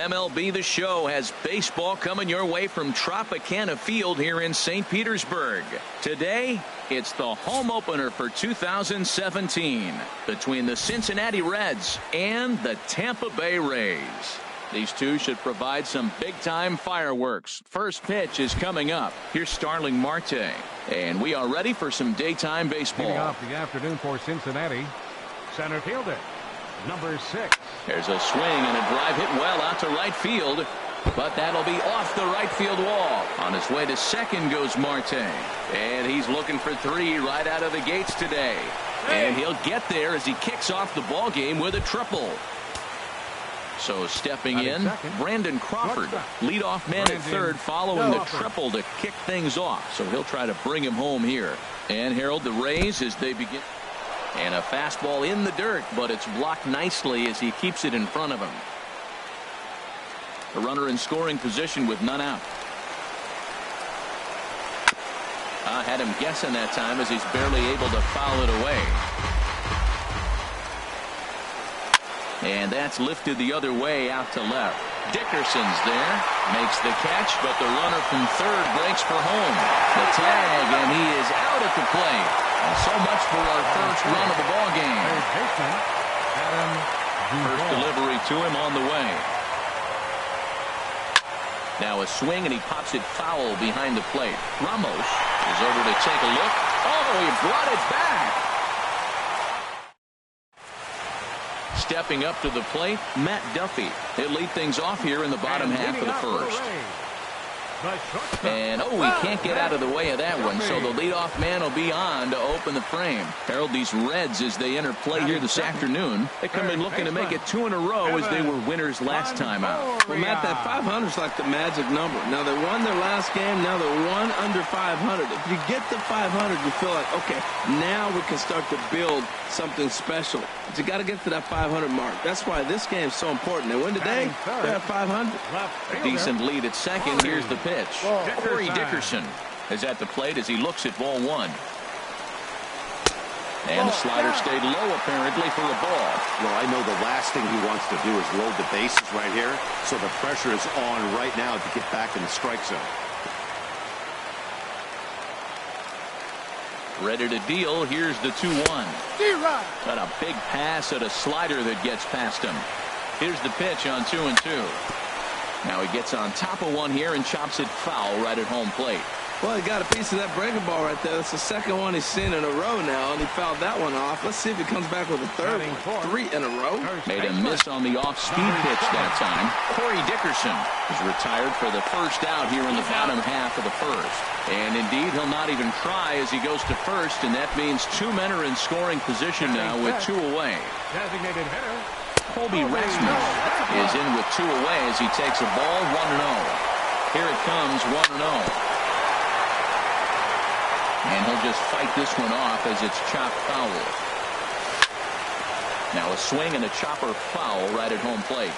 MLB The Show has baseball coming your way from Tropicana Field here in St. Petersburg. Today, it's the home opener for 2017 between the Cincinnati Reds and the Tampa Bay Rays. These two should provide some big-time fireworks. First pitch is coming up. Here's Starling Marte. And we are ready for some daytime baseball. Leading off the afternoon for Cincinnati, center fielder, number 6. There's a swing and a drive hit well out to right field. But that'll be off the right field wall. On his way to second goes Marte. And he's looking for 3 right out of the gates today. And he'll get there as he kicks off the ball game with a triple. So stepping in, Brandon Crawford, leadoff man at third, following the triple to kick things off. So he'll try to bring him home here. And Harold, the Rays as they begin. And a fastball in the dirt, but it's blocked nicely as he keeps it in front of him. A runner in scoring position with none out. Had him guessing that time as he's barely able to foul it away. And that's lifted the other way out to left. Dickerson's there, makes the catch, but the runner from third breaks for home. The tag, and he is out at the plate. And so much for our first run of the ball game. First delivery to him on the way. Now a swing, and he pops it foul behind the plate. Ramos is over to take a look. Oh, he brought it back. Stepping up to the plate, Matt Duffy. He'll lead things off here in the bottom half of the first. And, oh, he can't get out of the way of that one, so the leadoff man will be on to open the frame. Harold, these Reds, as they enter play here this afternoon, they come in looking to make it 2 in a row as they were winners last time out. Well, Matt, that 500 is like the magic number. Now, they won their last game. Now they're 1 under 500. If you get to 500, you feel like, okay, now we can start to build something special. But you got to get to that 500 mark. That's why this game is so important. They win today, they're at 500. A decent lead at second. Here's the pitch. Corey Dickerson is at the plate as he looks at ball 1. And the slider stayed low apparently for a ball. Well, I know the last thing he wants to do is load the bases right here. So the pressure is on right now to get back in the strike zone. Ready to deal. Here's the 2-1. Got a big pass at a slider that gets past him. Here's the pitch on 2-2. Now he gets on top of one here and chops it foul right at home plate. Well, he got a piece of that breaking ball right there. That's the second one he's seen in a row now, and he fouled that one off. Let's see if he comes back with a third one. 3 in a row. Made a miss on the off-speed pitch that time. Corey Dickerson is retired for the first out here in the bottom half of the first. And indeed, he'll not even try as he goes to first, and that means 2 men are in scoring position now with 2 away. Designated hitter Colby Rasmus is in with 2 away as he takes a ball 1-0. Here it comes 1-0. And he'll just fight this one off as it's chopped foul. Now a swing and a chopper foul right at home plate.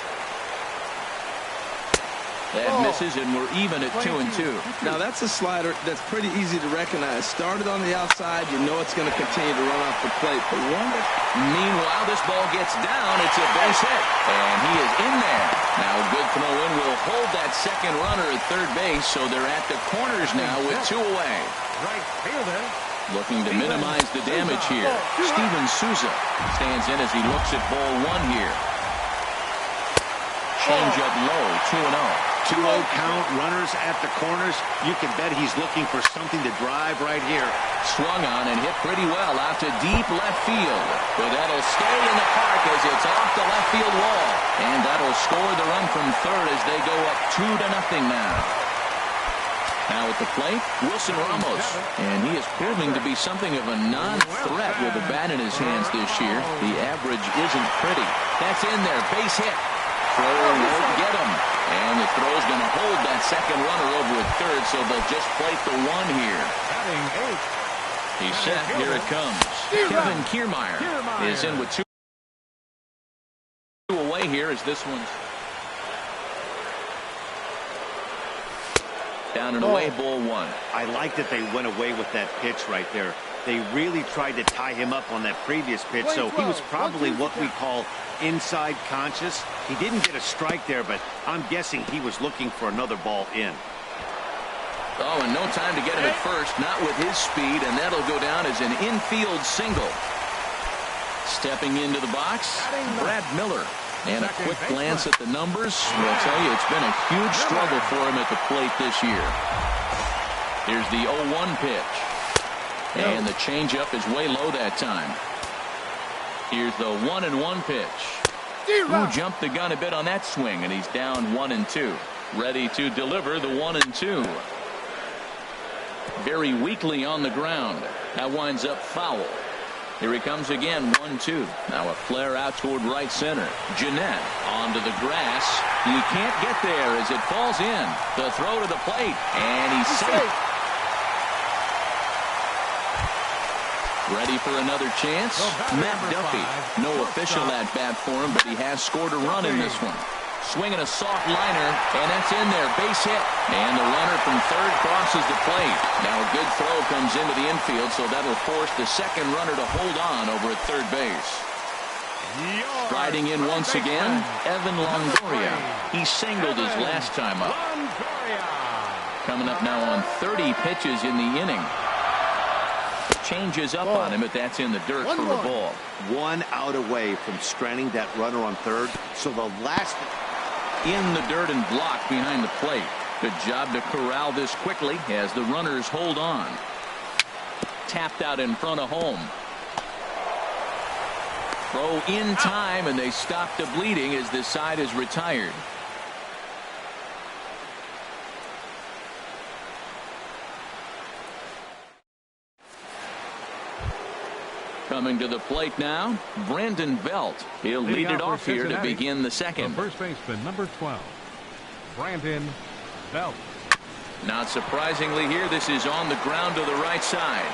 That misses, and we're even at 2-2. Now that's a slider that's pretty easy to recognize. Started on the outside, you know it's going to continue to run off the plate. But meanwhile, this ball gets down. It's a base hit, and he is in there. Now a good throw in will hold that second runner at third base, so they're at the corners now with 2 away. right fielder. Looking to minimize the damage here. Steven Souza stands in as he looks at ball 1 here. Change up low, 2-0. 2-0 count, runners at the corners. You can bet he's looking for something to drive right here. Swung on and hit pretty well out to deep left field. But that'll stay in the park as it's off the left field wall. And that'll score the run from third as they go up 2-0 now. Now at the plate, Wilson Ramos. And he is proving to be something of a non-threat with a bat in his hands this year. The average isn't pretty. That's in there, base hit. Throw won't get him. And the throw's going to hold that second runner over at third, so they'll just plate the 1 here. He's set. Here it comes. Kevin Kiermaier is in with 2 away here as this one's down and away, ball 1. I like that they went away with that pitch right there. They really tried to tie him up on that previous pitch, so he was probably what we call inside conscious. He didn't get a strike there, but I'm guessing he was looking for another ball in. Oh, and no time to get him at first, not with his speed, and that'll go down as an infield single. Stepping into the box, Brad Miller. And a quick glance at the numbers will tell you it's been a huge struggle for him at the plate this year. Here's the 0-1 pitch. And the changeup is way low that time. Here's the 1-1 pitch. Who jumped the gun a bit on that swing, and he's down 1-2. Ready to deliver the 1-2. Very weakly on the ground. That winds up foul. Here he comes again, 1-2. Now a flare out toward right center. Jeanette onto the grass. He can't get there as it falls in. The throw to the plate, and he's safe. Ready for another chance? Matt Duffy. No official at bat for him, but he has scored a run in this one. Swinging a soft liner, and that's in there. Base hit. And the runner from third crosses the plate. Now a good throw comes into the infield, so that'll force the second runner to hold on over at third base. Striding in once again, Evan Longoria. He singled his last time up. Coming up now on 30 pitches in the inning. Changes up on him, but that's in the dirt for a ball. 1 out away from stranding that runner on third. So the last in the dirt and blocked behind the plate. Good job to corral this quickly as the runners hold on. Tapped out in front of home. Throw in time, and they stop the bleeding as this side is retired. Coming to the plate now, Brandon Belt. He'll lead it off here to begin the second. First baseman, number 12, Brandon Belt. Not surprisingly here, this is on the ground to the right side.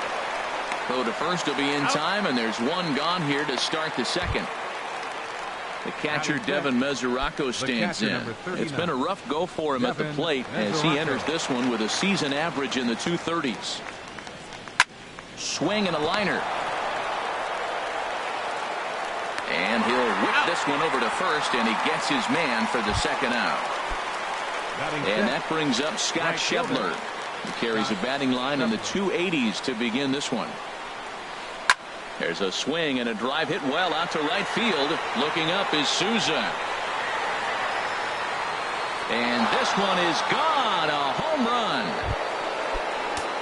Throw to first will be in time, and there's one gone here to start the second. The catcher, Devin Mesoraco, stands in. It's been a rough go for him at the plate as he enters this one with a season average in the 230s. Swing and a liner. And he'll whip this one over to first, and he gets his man for the second out. And that brings up Scott Schebler. He carries a batting line in the 280s to begin this one. There's a swing and a drive hit well out to right field. Looking up is Souza. And this one is gone. A home run.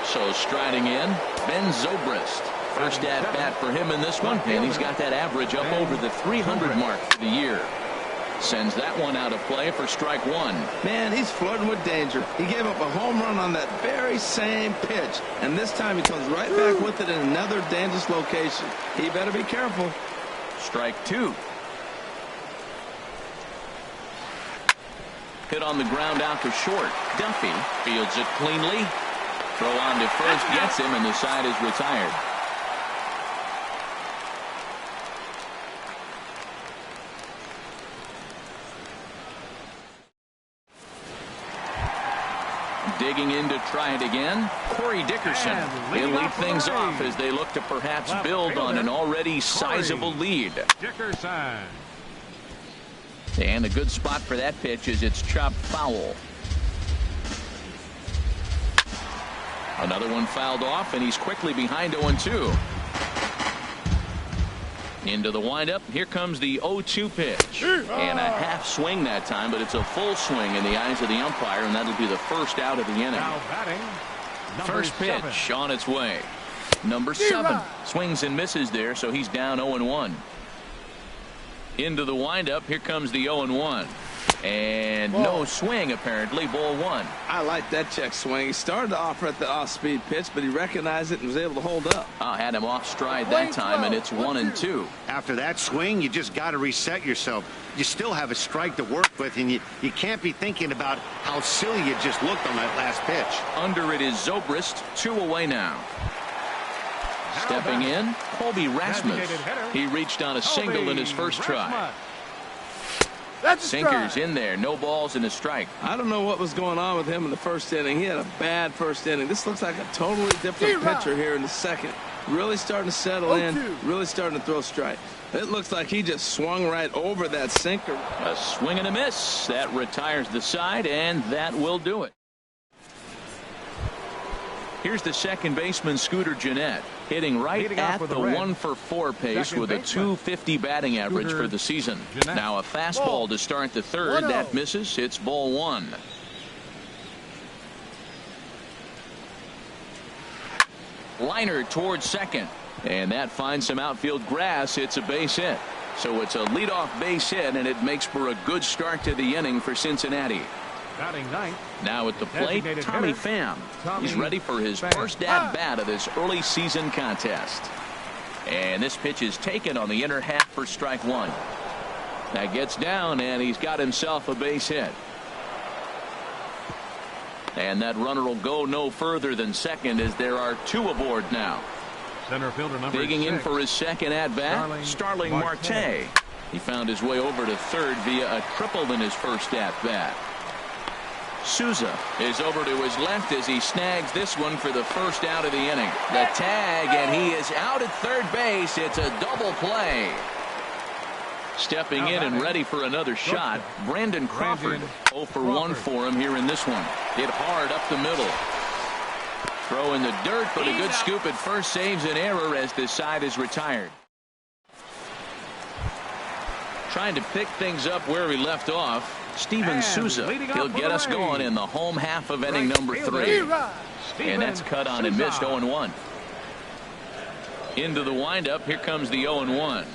So striding in, Ben Zobrist. First at bat for him in this one, and he's got that average up over the 300 mark for the year. Sends that one out of play for strike one. Man, he's flirting with danger. He gave up a home run on that very same pitch, and this time he comes right back with it in another dangerous location. He better be careful. Strike two. Hit on the ground out to short. Duffy fields it cleanly. Throw on to first gets him, and the side is retired. Digging in to try it again, Corey Dickerson. He'll lead things off as they look to perhaps build on an already sizable lead. Dickerson. And a good spot for that pitch is it's chopped foul. Another one fouled off, and he's quickly behind 0-2. Into the windup. Here comes the 0-2 pitch. And a half swing that time, but it's a full swing in the eyes of the umpire, and that'll be the first out of the inning. Now batting, First pitch on its way. Number 7 swings and misses there, so he's down 0-1. Into the windup. Here comes the 0-1. And no swing, apparently. Ball one. I like that check swing. He started to offer at the off-speed pitch, but he recognized it and was able to hold up. Had him off stride that time, and it's 1-2. After that swing, you just got to reset yourself. You still have a strike to work with, and you can't be thinking about how silly you just looked on that last pitch. Under it is Zobrist. 2 away now. Stepping in, Colby Rasmus. He reached on a single in his first try. Sinkers in there. No balls and a strike. I don't know what was going on with him in the first inning. He had a bad first inning. This looks like a totally different pitcher here in the second. really starting to settle in, really starting to throw strikes. It looks like he just swung right over that sinker. A swing and a miss. That retires the side, and that will do it. Here's the second baseman, Scooter Gennett, hitting right at the 1-for-4 pace with a .250 batting average for the season. Now a fastball to start the third. That misses. It's ball one. Liner towards second, and that finds some outfield grass. It's a base hit. So it's a leadoff base hit, and it makes for a good start to the inning for Cincinnati. Batting ninth. Now at the plate, Tommy Pham. He's ready for his first at-bat of this early season contest. And this pitch is taken on the inner half for strike one. That gets down, and he's got himself a base hit. And that runner will go no further than second as there are two aboard now. Center fielder number Digging 6. in for his second at-bat, Starling Marte. He found his way over to third via a triple in his first at-bat. Souza is over to his left as he snags this one for the first out of the inning. The tag, and he is out at third base. It's a double play. Stepping in and ready for another shot, Brandon Crawford. 0 for 1 for him here in this one. Hit hard up the middle. Throw in the dirt, but a good scoop at first saves an error as this side is retired. Trying to pick things up where we left off, Steven Souza. He'll get us going in the home half of inning number 3. And that's cut on and missed. 0-1. Into the windup. Here comes the 0-1.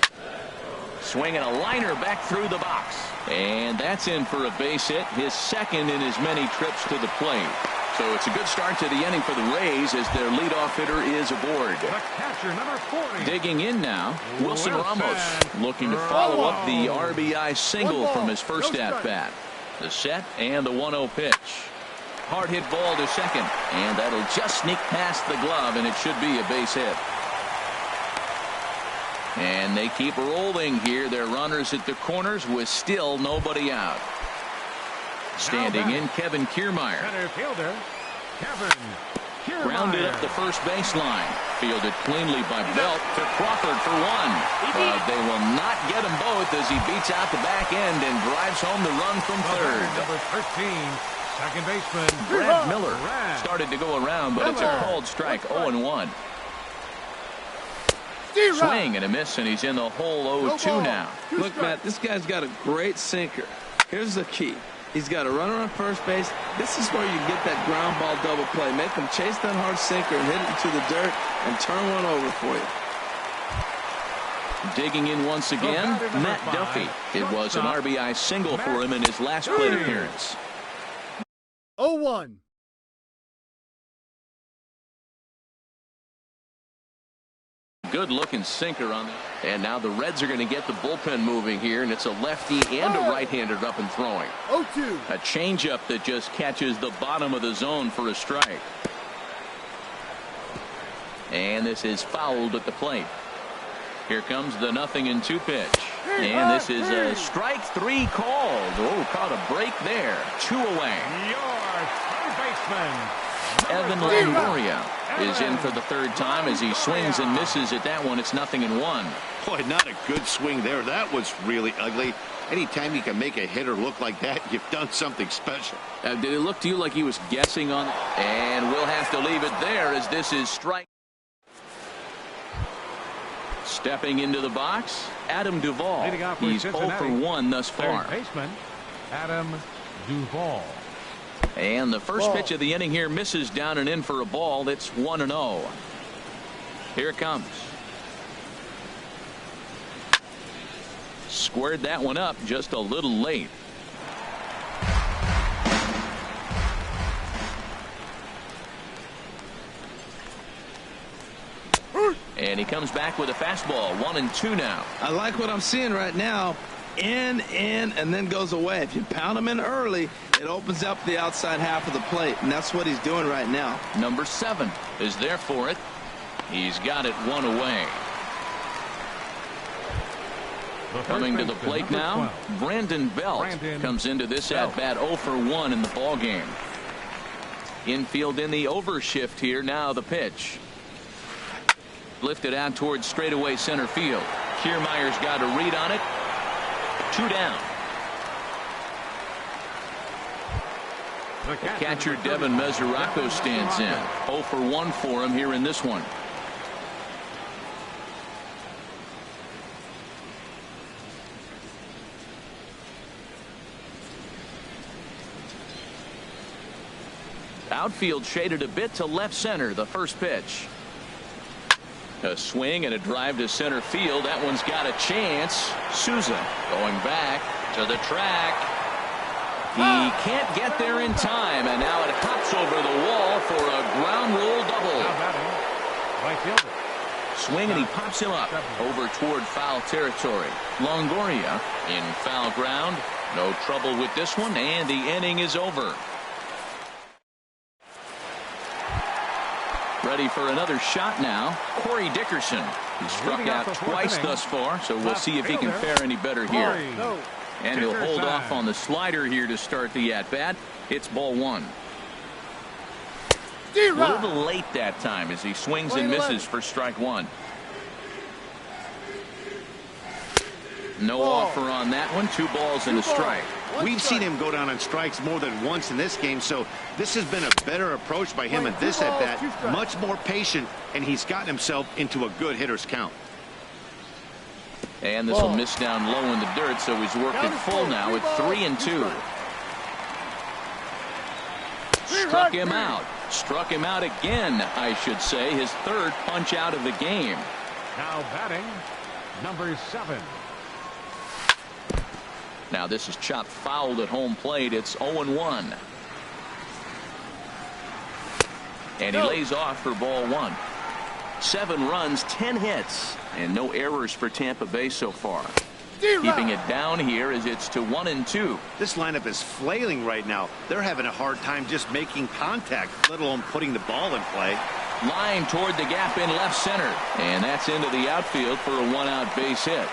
Swinging a liner back through the box. And that's in for a base hit, his second in as many trips to the plate. So it's a good start to the inning for the Rays as their leadoff hitter is aboard. The catcher, number 40. Digging in now, Wilson Ramos looking to follow up the RBI single from his first at-bat. The set and the 1-0 pitch. Hard hit ball to second, and that'll just sneak past the glove, and it should be a base hit. And they keep rolling here. Their runners at the corners with still nobody out. Standing in, Kevin Kiermaier. Center fielder, Kevin Kiermaier. Grounded up the first baseline. Fielded cleanly by Belt to Crawford for one. But they will not get them both as he beats out the back end and drives home the run from third. Number 13, second baseman, Brad Miller started to go around, but it's a called strike. 0-1. Swing and a miss, and he's in the hole 0-2 now. Look, Matt, this guy's got a great sinker. Here's the key. He's got a runner on first base. This is where you get that ground ball double play. Make him chase that hard sinker and hit it into the dirt and turn one over for you. Digging in once again, Matt Duffy. It was an RBI single for him in his last plate appearance. 0-1. Good looking sinker on the. And now the Reds are going to get the bullpen moving here, and it's a lefty and a right-hander up and throwing. 0-2. A changeup that just catches the bottom of the zone for a strike. And this is fouled at the plate. Here comes the 0-2 pitch. And this is a strike 3 called. Oh, caught a break there. 2 away. Your third baseman, Evan Longoria is in for the third time as he swings and misses at that one. It's 0-1. Boy, not a good swing there. That was really ugly. Anytime you can make a hitter look like that, you've done something special. Did it look to you like he was guessing on? And we'll have to leave it there as this is strike. Stepping into the box, Adam Duvall. He's 0 for 1 thus far. third baseman, Adam Duvall. And the first pitch of the inning here misses down and in for a ball. That's 1-0. Here it comes. Squared that one up just a little late. And he comes back with a fastball. 1-2 now. I like what I'm seeing right now. In, and then goes away. If you pound him in early, it opens up the outside half of the plate, and that's what he's doing right now. Number 7 is there for it. He's got it 1 away. Coming to the plate now, Brandon Belt comes into this at-bat 0 for 1 in the ballgame. Infield in the overshift here. Now the pitch. Lifted out towards straightaway center field. Kiermaier's got a read on it. 2 down. The Catcher Devin Mesoraco stands in. 0 for 1 for him here in this one. Outfield shaded a bit to left center. The first pitch. A swing and a drive to center field. That one's got a chance. Souza going back to the track. He can't get there in time, and now it hops over the wall for a ground rule double. Right fielder. Swing, and he pops him up over toward foul territory. Longoria in foul ground. No trouble with this one, and the inning is over. Ready for another shot now. Corey Dickerson. He struck out twice thus far, so we'll see if he can fare any better here. And he'll hold off on the slider here to start the at-bat. It's ball 1. A little late that time as he swings and misses for strike 1. No offer on that one. 2 balls and a strike. We've seen him go down on strikes more than once in this game, so this has been a better approach by him at this at-bat. Much more patient, and he's gotten himself into a good hitter's count. And this will miss down low in the dirt, so he's working full now at 3-2. Struck him out. Struck him out again, I should say. His 3rd punch out of the game. Now batting, number 7. Now this is chopped fouled at home plate. It's 0-1. And he lays off for ball 1. 7 runs, 10 hits, and no errors for Tampa Bay so far. Keeping it down here as it's to 1-2. This lineup is flailing right now. They're having a hard time just making contact, let alone putting the ball in play. Line toward the gap in left center, and that's into the outfield for a 1-out base hit.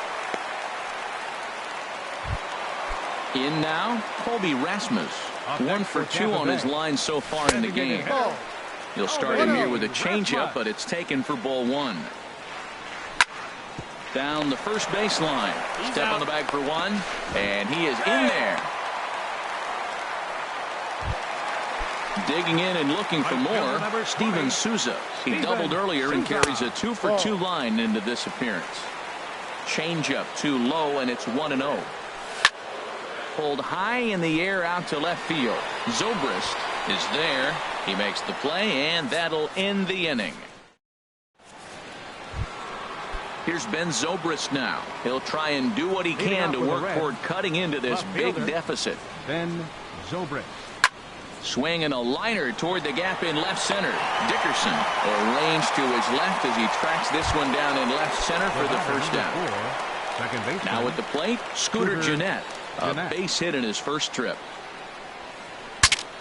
In now, Colby Rasmus. 1 for 2 on his line so far in the game. He'll start him here with a changeup, but it's taken for ball 1. Down the first baseline. Step on the bag for 1, and he is in there. Digging in and looking for more, Steven Souza. He doubled earlier and carries a 2 for 2 line into this appearance. Changeup too low, and it's 1-0. Pulled high in the air out to left field. Zobrist is there. He makes the play, and that'll end the inning. Here's Ben Zobrist now. He'll try and do what he can to work toward cutting into this big deficit. Ben Zobrist. Swing and a liner toward the gap in left center. Dickerson arranged to his left as he tracks this one down in left center for the first down. Now at the plate, Scooter Gennett. A base hit in his first trip.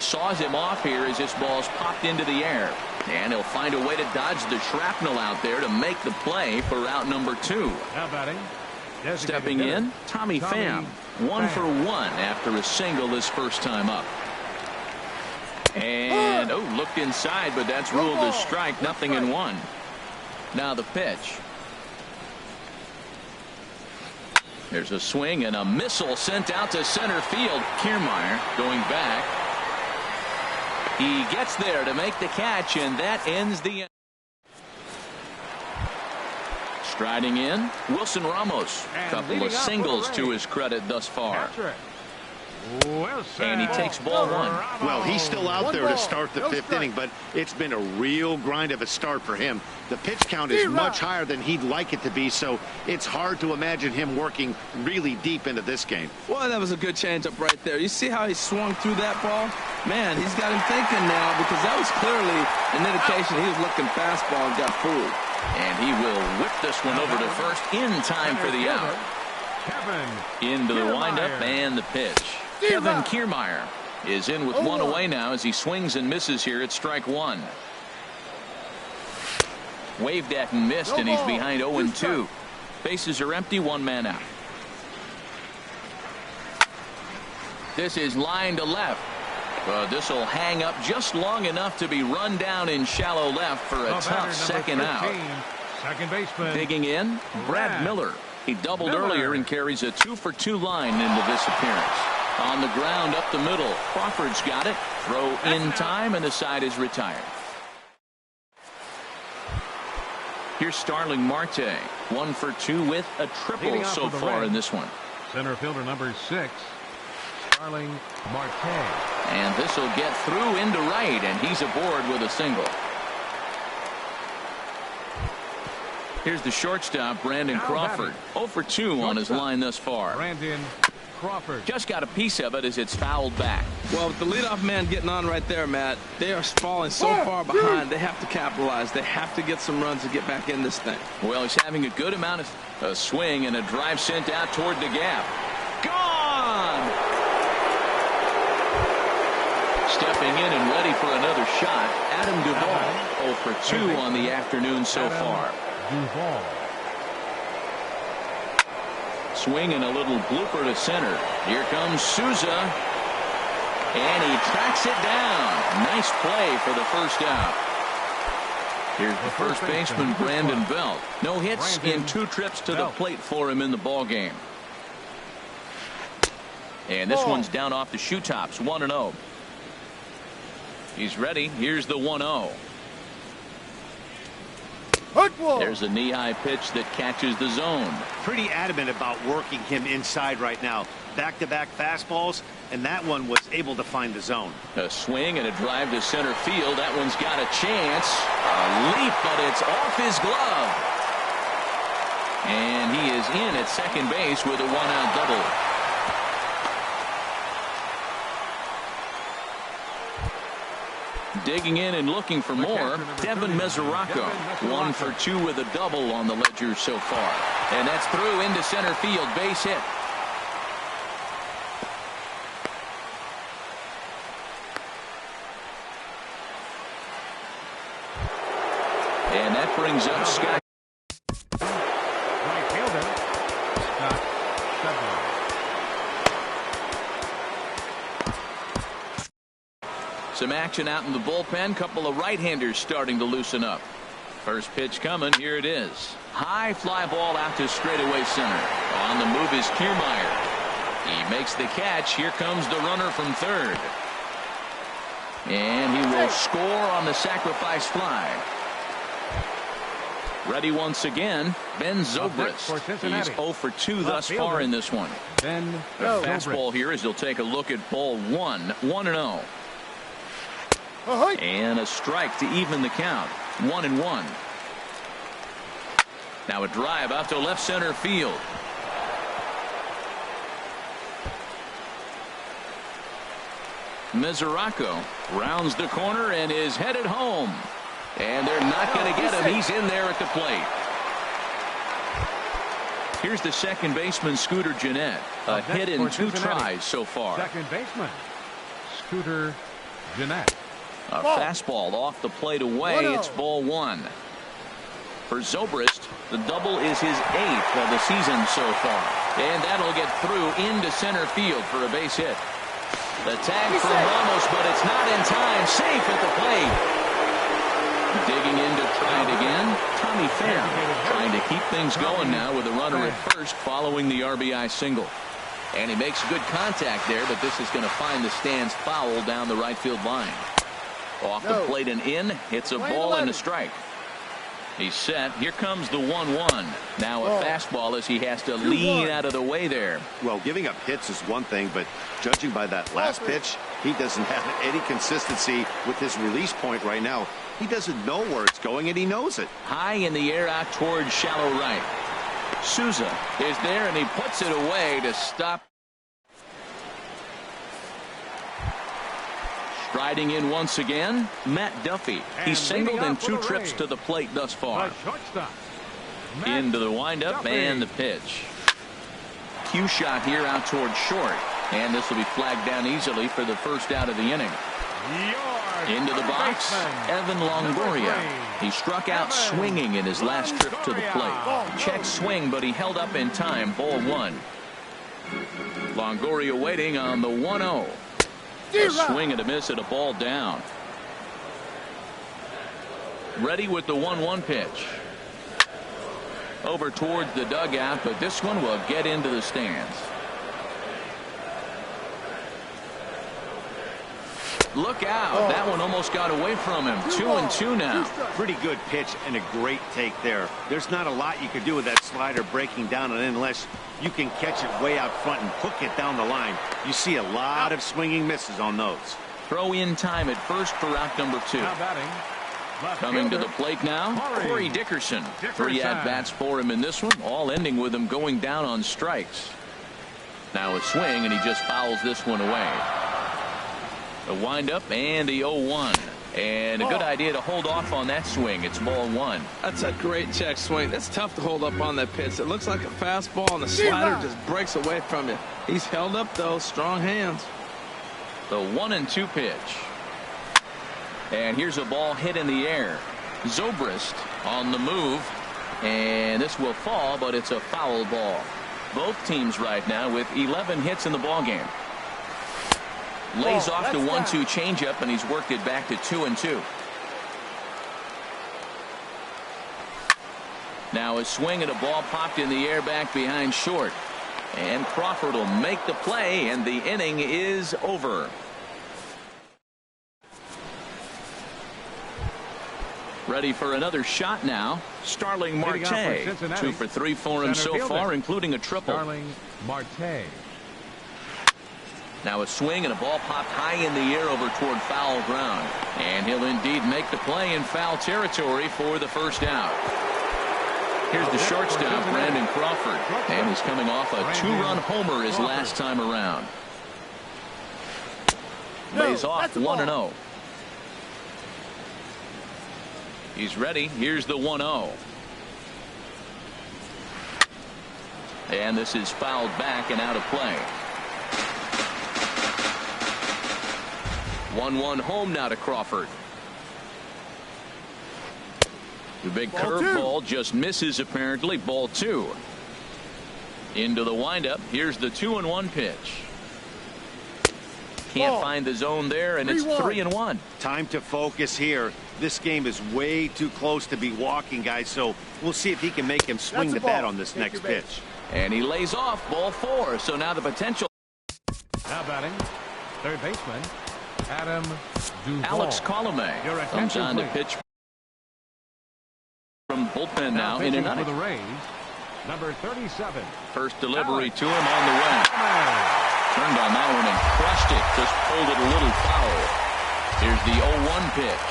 Saws him off here as this ball's popped into the air. And he'll find a way to dodge the shrapnel out there to make the play for out number 2. Now batting. Stepping in, Tommy Pham. 1 for 1 after a single his first time up. And, looked inside, but that's ruled a strike. 0-1. Now the pitch. There's a swing and a missile sent out to center field. Kiermaier going back. He gets there to make the catch, and that ends the inning. Striding in, Wilson Ramos. A couple of singles to his credit thus far. And he takes ball 1. Well, he's still out there to start the 5th inning, but it's been a real grind of a start for him. The pitch count is much higher than he'd like it to be, so it's hard to imagine him working really deep into this game. Well, that was a good changeup right there. You see how he swung through that ball? Man, he's got him thinking now, because that was clearly an indication he was looking fastball and got fooled. And he will whip this one over to first in time for the out. Into the windup and the pitch. Kevin Kiermaier is in with 1 away now as he swings and misses here at strike 1. Waved at and missed, and he's behind 0-2. Bases are empty, 1 man out. This is line to left. This will hang up just long enough to be run down in shallow left for a tough second out. Second baseman. Digging in, Brad Miller. He doubled earlier and carries a 2-for-2 line into this appearance. On the ground up the middle. Crawford's got it. Throw in time, and the side is retired. Here's Starling Marte. 1 for 2 with a triple so far in this one. Center fielder number 6, Starling Marte. And this will get through into right, and he's aboard with a single. Here's the shortstop, Brandon Crawford. 0 for 2 on his line thus far. Brandon Crawford. Just got a piece of it as it's fouled back. Well, with the leadoff man getting on right there, Matt, they are falling so far behind. They have to capitalize. They have to get some runs to get back in this thing. Well, he's having a good amount of a swing and a drive sent out toward the gap. Gone! Stepping in and ready for another shot, Adam Duvall. 0 for 2 on the afternoon so far. Duvall. Swing and a little blooper to center. Here comes Souza. And he tracks it down. Nice play for the first out. Here's the first baseman, Brandon Belt. No hits in 2 trips to the plate for him in the ball game. And this one's down off the shoe tops. 1-0. He's ready. Here's the 1-0. There's a knee-high pitch that catches the zone. Pretty adamant about working him inside right now. Back-to-back fastballs, and that one was able to find the zone. A swing and a drive to center field. That one's got a chance. A leap, but it's off his glove. And he is in at second base with a 1-out double. Digging in and looking for more, Devin Mesoraco. 1 for 2 with a double on the ledger so far. And that's through into center field. Base hit. And that brings up Scott. Right fielder, Scott Shedler. Some action out in the bullpen. Couple of right-handers starting to loosen up. First pitch coming. Here it is. High fly ball out to straightaway center. On the move is Kiermaier. He makes the catch. Here comes the runner from third. And he will score on the sacrifice fly. Ready once again, Ben Zobrist. He's 0 for 2 thus far in this one. Ben The fastball here as he'll take a look at ball 1. 1-0. And a strike to even the count. 1-1. Now a drive out to left center field. Mesoraco rounds the corner and is headed home. And they're not going to get him. He's in there at the plate. Here's the second baseman, Scooter Gennett. A hit in 2 tries so far. Second baseman, Scooter Gennett. A fastball off the plate away. It's ball 1. For Zobrist, the double is his 8th of the season so far. And that'll get through into center field for a base hit. The tag from Ramos, but it's not in time. Safe at the plate. Digging in to try it again. Tommy Pham trying to keep things going now with a runner at first following the RBI single. And he makes good contact there, but this is going to find the stands foul down the right field line. Off the plate and in. It's a ball and a strike. He's set. Here comes the 1-1. Now a fastball as he has to lean out of the way there. Well, giving up hits is one thing, but judging by that last pitch, he doesn't have any consistency with his release point right now. He doesn't know where it's going, and he knows it. High in the air out towards shallow right. Souza is there, and he puts it away to stop. Striding in once again, Matt Duffy. He's singled in 2 trips to the plate thus far. Into the windup and the pitch. Cue shot here out towards short. And this will be flagged down easily for the first out of the inning. Into the box, Evan Longoria. He struck out swinging in his last trip to the plate. Check swing, but he held up in time. Ball 1. Longoria waiting on the 1-0. A swing and a miss at a ball down. Ready with the 1-1 pitch. over towards the dugout, but this one will get into the stands. Look out. That one almost got away from him. 2-2 now. Pretty good pitch and a great take there. There's not a lot you could do with that slider breaking down and unless you can catch it way out front and hook it down the line. You see a lot of swinging misses on those. Throw in time at first for out number 2. Now batting. Left Coming to fielder, the plate now, Corey Dickerson. 3 at-bats for him in this one, all ending with him going down on strikes. Now a swing, and he just fouls this one away. The windup and the 0-1. And a good idea to hold off on that swing. It's ball 1. That's a great check swing. That's tough to hold up on that pitch. It looks like a fastball, and the slider just breaks away from you. He's held up, though. Strong hands. The 1-2 pitch. And here's a ball hit in the air. Zobrist on the move. And this will fall, but it's a foul ball. Both teams right now with 11 hits in the ballgame. Lays off the 1-2 changeup, and he's worked it back to 2-2. Now a swing and a ball popped in the air back behind short. And Crawford will make the play, and the inning is over. Ready for another shot now. Starling Marte. 2 for 3 for him so far, including a triple. Starling Marte. Now a swing and a ball popped high in the air over toward foul ground. And he'll indeed make the play in foul territory for the first out. Here's the shortstop, Brandon Crawford. And he's coming off a 2-run homer his last time around. Lays off 1-0. He's ready. Here's the 1-0. And this is fouled back and out of play. 1-1 home now to Crawford. The big curveball just misses apparently. Ball 2. Into the windup. Here's the 2-1 pitch. Can't find the zone there, and it's 3-1. Time to focus here. This game is way too close to be walking, guys, so we'll see if he can make him swing the bat on this next pitch. And he lays off ball 4. So now the potential. Now batting. Third baseman, Adam Duvall. Alex Colomé comes on to pitch from bullpen now in an inning. For the Rays, number 37. First delivery to him on the way. Turned on that one and crushed it. Just pulled it a little foul. Here's the 0-1 pitch.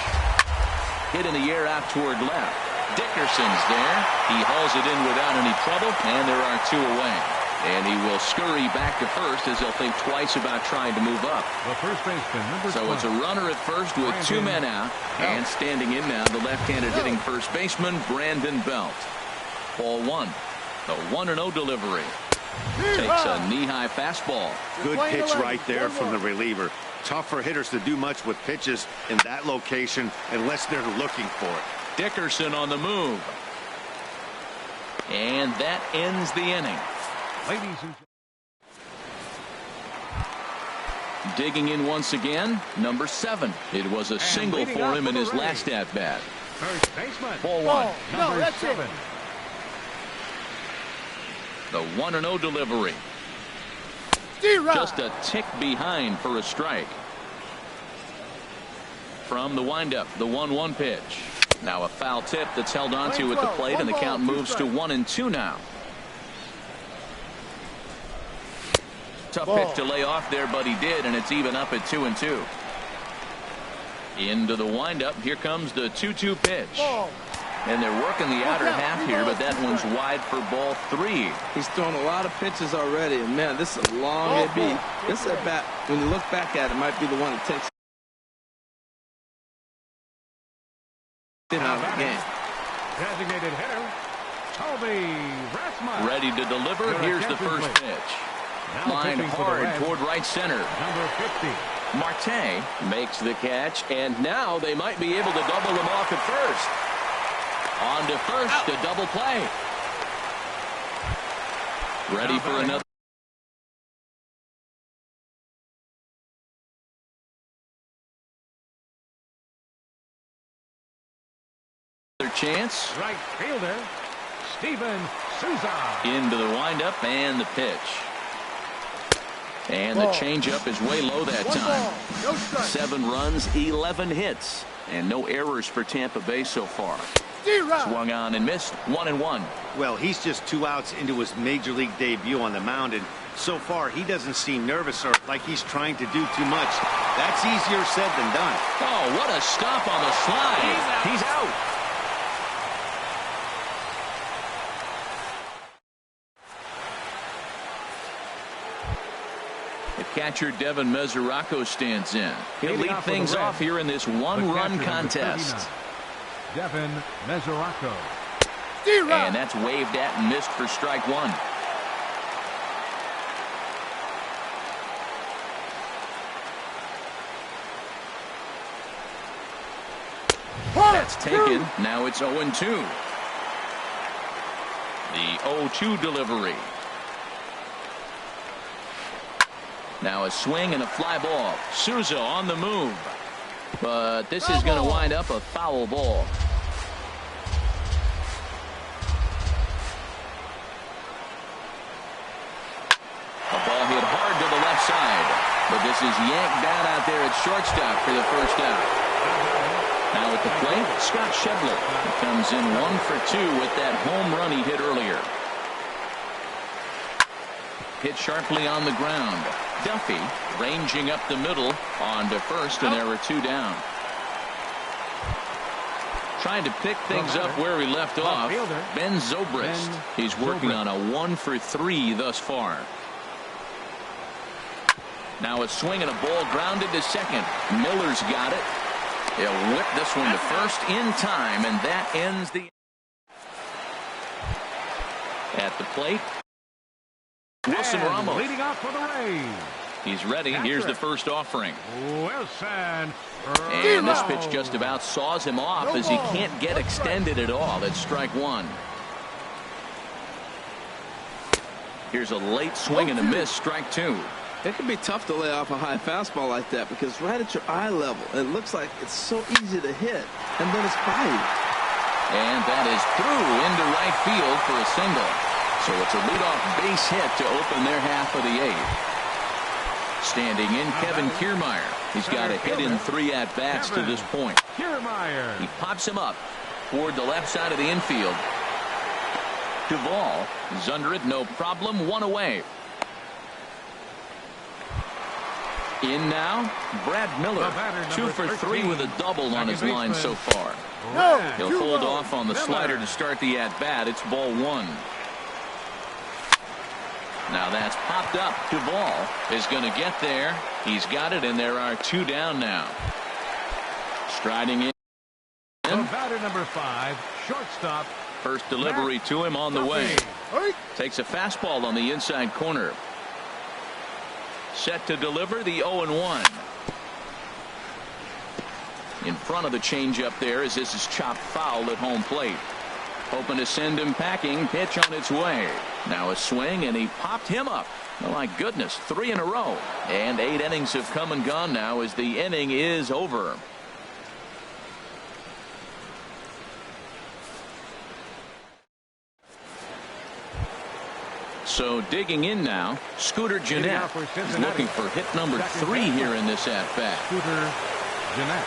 Hit in the air out toward left. Dickerson's there. He hauls it in without any trouble, and there are 2 away. And he will scurry back to first as he'll think twice about trying to move up. The first baseman, number 12. So it's a runner at first with 2 men out. And standing in now, the left-handed hitting first baseman, Brandon Belt. Ball 1. The 1-0 delivery. Takes a knee-high fastball. Good pitch right there from the reliever. Tough for hitters to do much with pitches in that location unless they're looking for it. Dickerson on the move. And that ends the inning. Ladies and Digging in once again, number 7. It was a single for him in his last at-bat. first baseman. Ball 1. Number 7. The 1-0 delivery. Just a tick behind for a strike. From the windup, the 1-1 pitch. Now a foul tip that's held onto at the plate, and the count moves to 1-2 now. Tough pitch to lay off there, but he did, and it's even up at 2-2. Into the windup. Here comes the 2-2 pitch. And they're working the outer half here, but that one's wide for ball 3. He's thrown a lot of pitches already, and man, this is a long at-bat. This at-bat, when you look back at it, might be the one that takes it out of the game. Designated hitter, Toby Rasmus. Ready to deliver. Here's the first pitch. Line hard toward right center. Number 50. Marte makes the catch, and now they might be able to double him off at first. On to first, the double play. Ready for another. Chance. Right fielder, Steven Souza. Into the windup and the pitch. And the changeup is way low that time. 7 runs, 11 hits, and no errors for Tampa Bay so far. Swung on and missed, 1-1. Well, he's just 2 outs into his major league debut on the mound, and so far he doesn't seem nervous or like he's trying to do too much. That's easier said than done. Oh, what a stop on the slide. He's out. The catcher Devin Mesoraco stands in. He'll lead things off here in this 1-run contest. Devin Mesoraco. And that's waved at and missed for strike 1. That's taken. Now it's 0-2. The 0-2 delivery. Now a swing and a fly ball. Souza on the move. But this is going to wind up a foul ball. A ball hit hard to the left side. But this is yanked down out there at shortstop for the first out. Now at the plate, Scott Schebler. He comes in 1 for 2 with that home run he hit earlier. Hit sharply on the ground. Duffy ranging up the middle on to first, and there were 2 down. Trying to pick things up where he left off. Ben Zobrist. He's working on a 1 for 3 thus far. Now a swing and a ball grounded to second. Miller's got it. He'll whip this one to first in time, and that ends the. At the plate, Wilson Ramos. Leading off for the Rays. He's ready. Here's the first offering. Wilson. And this pitch just about saws him off as he can't get extended at all. It's strike 1. Here's a late swing and a miss. Strike 2. It can be tough to lay off a high fastball like that because right at your eye level, it looks like it's so easy to hit, and then it's by you. And that is through into right field for a single. So it's a leadoff base hit to open their half of the 8th. Standing in, Kevin Kiermaier. He's got a hit in 3 at-bats to this point. Kiermaier. He pops him up toward the left side of the infield. Duvall is under it, no problem, 1 away. In now, Brad Miller, 2 for 3 with a double on his line so far. He'll hold off on the slider to start the at-bat. It's ball 1. Now that's popped up. Duvall is going to get there. He's got it, and there are 2 down now. Striding in. Batter number 5, shortstop. First delivery to him on the way. Takes a fastball on the inside corner. Set to deliver the 0-1. In front of the changeup there as this is chopped foul at home plate. Hoping to send him packing. Pitch on its way. Now a swing, and he popped him up. Oh, my goodness, 3 in a row. And 8 innings have come and gone now as the inning is over. So digging in now, Scooter Gennett is looking for hit number 3 here in this at-bat. Scooter Gennett.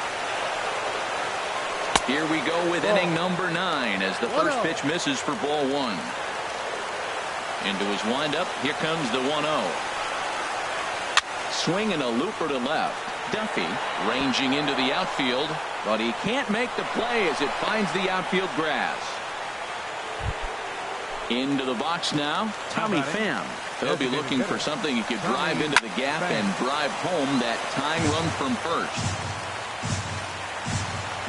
Here we go with inning number 9 as the first pitch misses for ball 1. Into his windup, here comes the 1-0. Swing and a looper to left. Duffy ranging into the outfield, but he can't make the play as it finds the outfield grass. Into the box now, Tommy Pham. He'll be looking for something he could drive into the gap and drive home that tying run from first.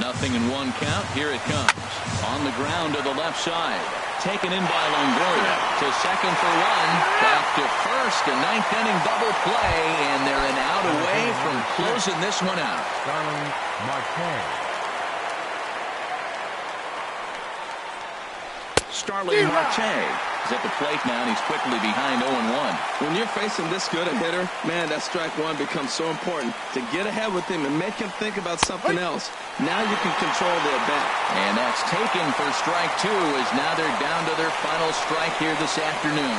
0-1 count. Here it comes. On the ground to the left side. Taken in by Longoria. To second for 1. Back to first. A 9th inning double play. And they're an out away from closing this one out. Starling Marte. Starling Marte is at the plate now, and he's quickly behind 0-1. When you're facing this good a hitter, man, that strike one becomes so important to get ahead with him and make him think about something else. Now you can control the at-bat. And that's taken for strike two, as now they're down to their final strike here this afternoon.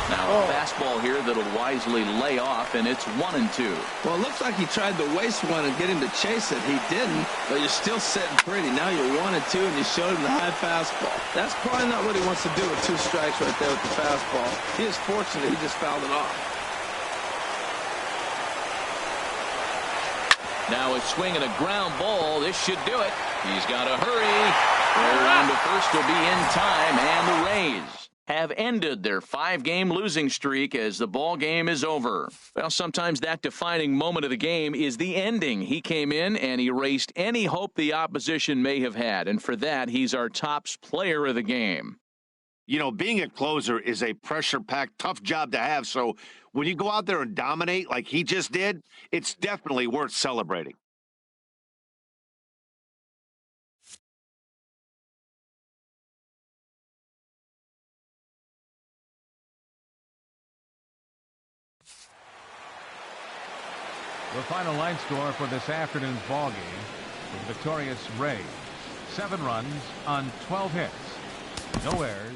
Now a fastball here that'll wisely lay off, and it's 1-2. Well, it looks like he tried to waste one and get him to chase it. He didn't, but you're still sitting pretty. Now you're 1-2, and you showed him the high fastball. That's probably not what he wants to do with 2 strikes right there with the fastball. He is fortunate he just fouled it off. Now a swing and a ground ball. This should do it. He's got to hurry. Throw on to first will be in time, and the Rays have ended their 5-game losing streak as the ball game is over. Well, sometimes that defining moment of the game is the ending. He came in and erased any hope the opposition may have had, and for that, he's our top player of the game. You know, being a closer is a pressure-packed, tough job to have, so when you go out there and dominate like he just did, it's definitely worth celebrating. The final line score for this afternoon's ball game was victorious Rays. 7 runs on 12 hits. No errors.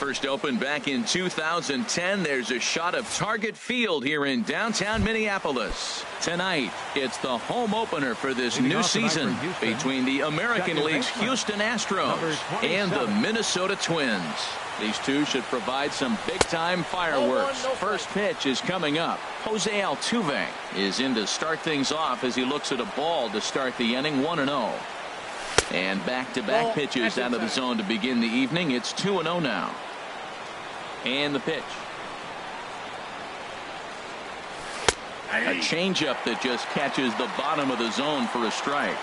first opened back in 2010. There's a shot of Target Field here in downtown Minneapolis. Tonight, it's the home opener for this new season between the American League's Houston Astros and the Minnesota Twins. These two should provide some big-time fireworks. First pitch is coming up. Jose Altuve is in to start things off as he looks at a ball to start the inning, 1-0. And back-to-back pitches out of the zone to begin the evening. It's 2-0 now. And the pitch. A changeup that just catches the bottom of the zone for a strike.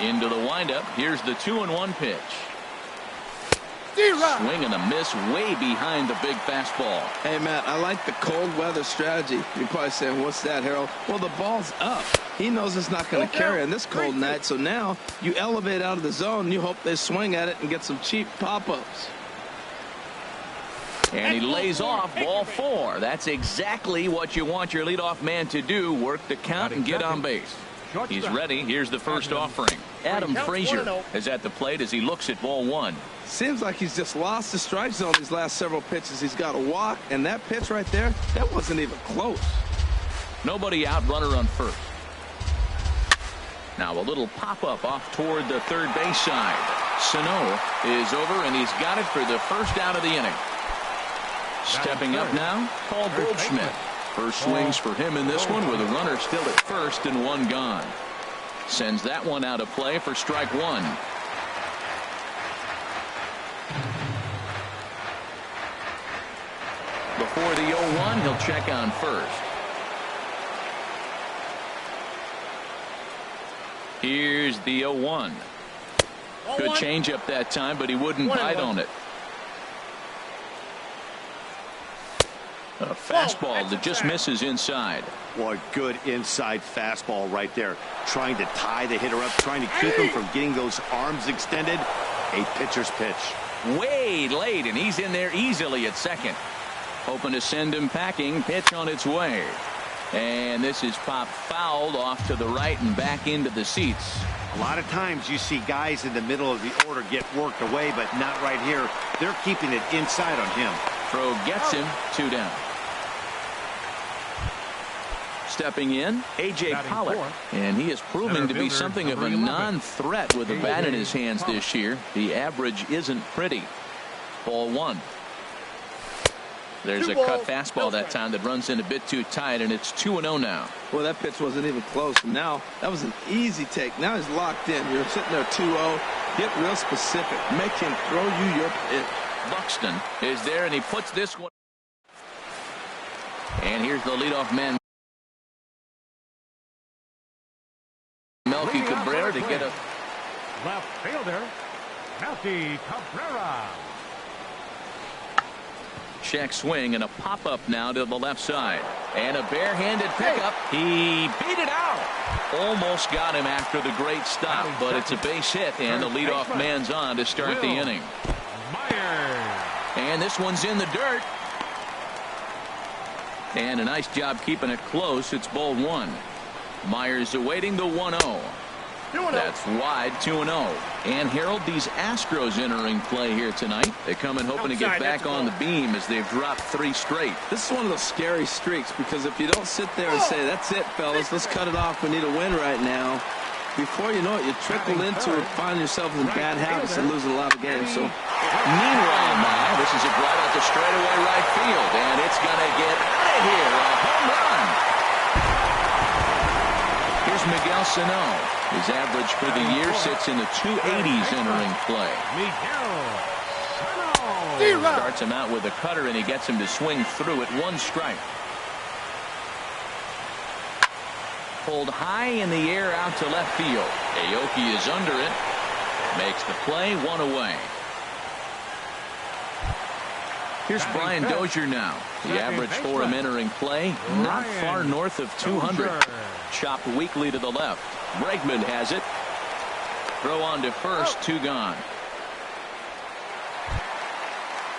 Into the windup. Here's the 2-1 pitch. Swing and a miss way behind the big fastball. Hey, Matt, I like the cold weather strategy. You're probably saying, what's that, Harold? Well, the ball's up. He knows it's not going to carry on this cold night, so now you elevate out of the zone and you hope they swing at it and get some cheap pop-ups. And he lays off ball 4. That's exactly what you want your leadoff man to do, work the count and get on base. He's ready. Here's the first offering. Adam Frazier is at the plate as he looks at ball 1. Seems like he's just lost the strike zone these last several pitches. He's got a walk, and that pitch right there, that wasn't even close. Nobody out, runner on first. Now a little pop-up off toward the third base side. Sano is over, and he's got it for the first out of the inning. Stepping up now, Paul Goldschmidt. First swings for him in this one with a runner still at first and one gone. Sends that one out of play for strike 1. Before the 0-1, he'll check on first. Here's the 0-1. Good changeup that time, but he wouldn't bite on it. A fastball that just misses inside. Well, a good inside fastball right there. Trying to tie the hitter up, trying to keep him from getting those arms extended. A pitcher's pitch. Way late, and he's in there easily at second. Hoping to send him packing. Pitch on its way. And this is popped fouled off to the right and back into the seats. A lot of times you see guys in the middle of the order get worked away, but not right here. They're keeping it inside on him. Throw gets him, 2 down. Stepping in, A.J. Pollock, and he is proving to be something of a non-threat with a bat in his hands this year. The average isn't pretty. Ball 1. There's a cut fastball that time that runs in a bit too tight, and it's 2-0 now. Well, that pitch wasn't even close. Now, that was an easy take. Now he's locked in. You're sitting there 2-0. Get real specific. Make him throw you your pitch. Buxton is there, and he puts this one. And here's the leadoff man, Melky Cabrera, to get a left fielder, Melky Cabrera. check swing and a pop-up now to the left side. And a barehanded pickup. He beat it out. Almost got him after the great stop, but it's a base hit, and the leadoff man's on to start the inning. And this one's in the dirt. And a nice job keeping it close. It's ball 1. Myers awaiting the 1-0. That's wide, 2-0. And Harold, these Astros entering play here tonight. They come in hoping to get back on the beam as they've dropped 3 straight. This is one of those scary streaks, because if you don't sit there and say, that's it, fellas, let's cut it off, we need a win right now, before you know it, you trickle into it, find yourself in bad habits and losing a lot of games. So, meanwhile now, this is a drive out to straightaway right field, and it's going to get out of here. A home run. Here's Miguel Sano. His average for the year sits in the 280s entering play. Starts him out with a cutter, and he gets him to swing through at 1 strike. Pulled high in the air out to left field. Aoki is under it. Makes the play, 1 away. Here's Brian Dozier now. The average for him entering play, not far north of 200. Chopped weakly to the left. Bregman has it. Throw on to first, 2 gone.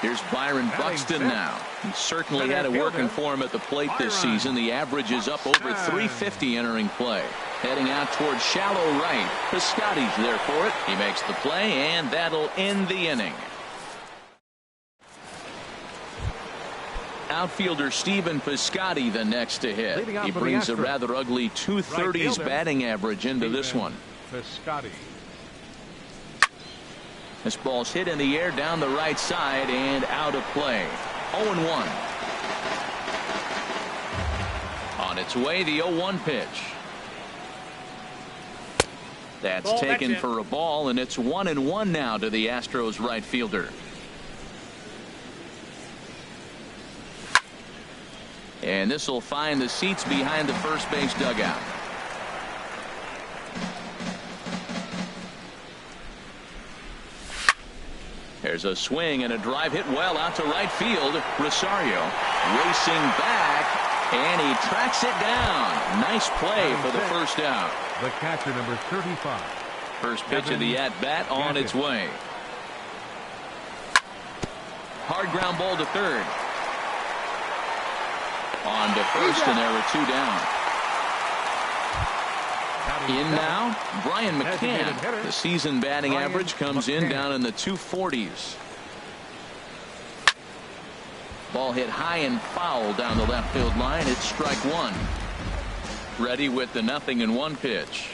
Here's Byron Buxton now. He certainly had it working for him at the plate this season. The average is up over 350 entering play. Heading out towards shallow right. Piscotty's there for it. He makes the play, and that'll end the inning. outfielder Stephen Piscotty the next to hit. He brings a rather ugly 230s batting average into this one. Piscotty. This ball's hit in the air down the right side and out of play. 0-1. On its way, the 0-1 pitch. That's taken for a ball, and it's 1-1 now to the Astros right fielder. And this will find the seats behind the first base dugout. There's a swing and a drive hit well out to right field. Rosario racing back, and he tracks it down. Nice play for the first out. The catcher, number 35. First pitch of the at-bat on its way. Hard ground ball to third. On to first, and there were two down. In now, Brian McCann. The season batting average comes in down in the 240s. Ball hit high and foul down the left field line. It's strike one. Ready with the 0-1 pitch.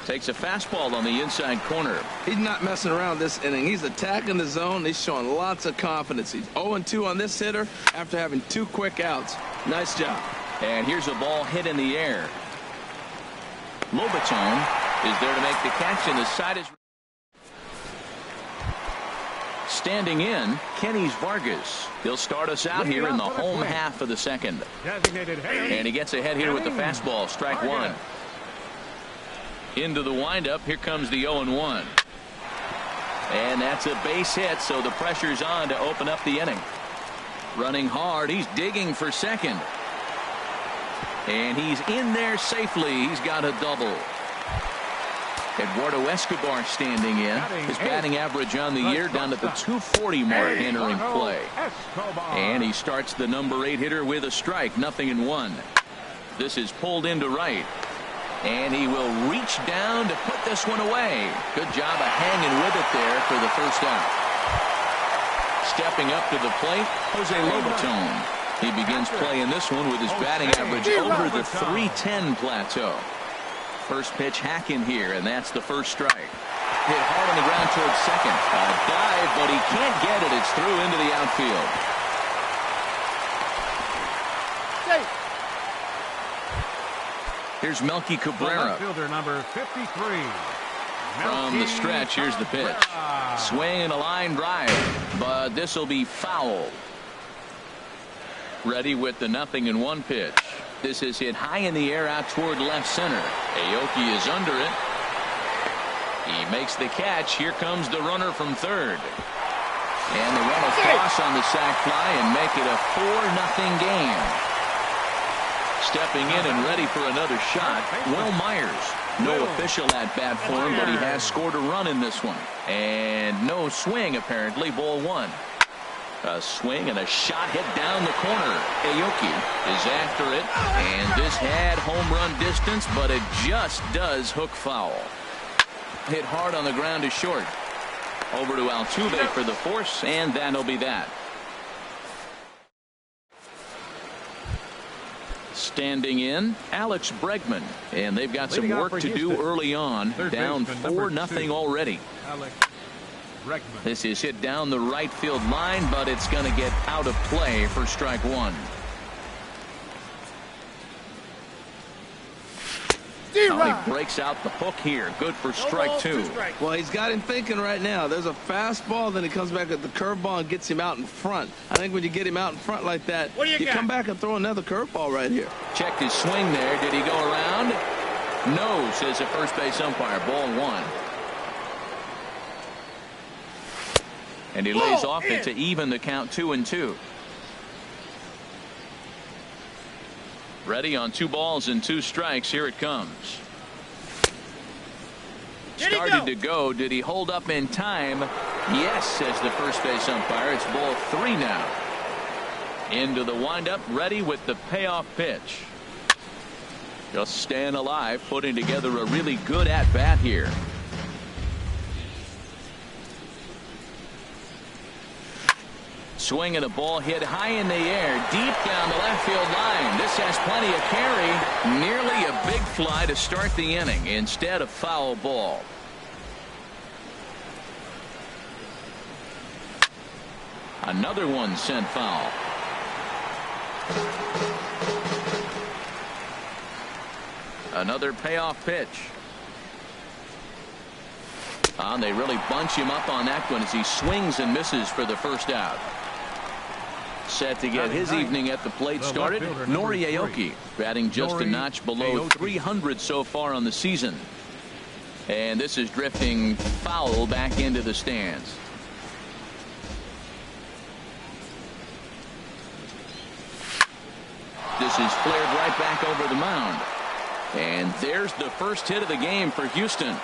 Takes a fastball on the inside corner. He's not messing around this inning. He's attacking the zone. He's showing lots of confidence. He's 0-2 on this hitter after having 2 quick outs. Nice job. And here's a ball hit in the air. Lobaton is there to make the catch, and the side is standing in. Kenny's Vargas. He'll start us out here in the home half of the second. And he gets ahead here with the fastball. Strike one. Into the windup. Here comes the 0-1. And that's a base hit, so the pressure's on to open up the inning. Running hard. He's digging for second. And he's in there safely. He's got a double. Eduardo Escobar standing in. His batting average on the year down at the 240 mark entering play. And he starts the number 8 hitter with a strike. 0-1. This is pulled into right. And he will reach down to put this one away. Good job of hanging with it there for the first out. Stepping up to the plate, Jose Lobaton. He begins playing this one with his batting average over the 310 plateau. First pitch hacking here, and that's the first strike. Hit hard on the ground towards second. A dive, but he can't get it. It's through into the outfield. Here's Melky Cabrera. Fielder number 53. From the stretch, here's the pitch. Swing and a line drive, but this will be foul. Ready with the 0-1 pitch. This is hit high in the air out toward left center. Aoki is under it. He makes the catch. Here comes the runner from third. And the run across on the sac fly and make it a 4-0 game. Stepping in and ready for another shot, Will Myers. No official at bat for him, but he has scored a run in this one. And no swing, apparently. Ball one. A swing and a shot hit down the corner. Aoki is after it, and this had home run distance, but it just does hook foul. Hit hard on the ground to short. Over to Altuve for the force, and that'll be that. Standing in, Alex Bregman, and they've got some work to do early on. Down 4-0 already. This is hit down the right field line, but it's going to get out of play for strike one. He breaks out the hook here. Good for strike two. Well, he's got him thinking right now. There's a fastball, then he comes back at the curveball and gets him out in front. I think when you get him out in front like that, you come back and throw another curveball right here. Checked his swing there. Did he go around? No, says the first base umpire. Ball one. And he lays off it to even the count 2-2. Ready on 2 balls and 2 strikes. Here it comes. Started to go. Did he hold up in time? Yes, says the first base umpire. It's ball 3 now. Into the windup, ready with the payoff pitch. Just staying alive, putting together a really good at-bat here. swing and a ball hit high in the air, deep down the left field line. This has plenty of carry. Nearly a big fly to start the inning. Instead, a foul ball. Another one sent foul. Another payoff pitch. And they really bunch him up on that one as he swings and misses for the first out. Set to get his evening at the plate started. Nori Aoki batting just a notch below 300 so far on the season. And this is drifting foul back into the stands. This is flared right back over the mound. And there's the first hit of the game for Houston.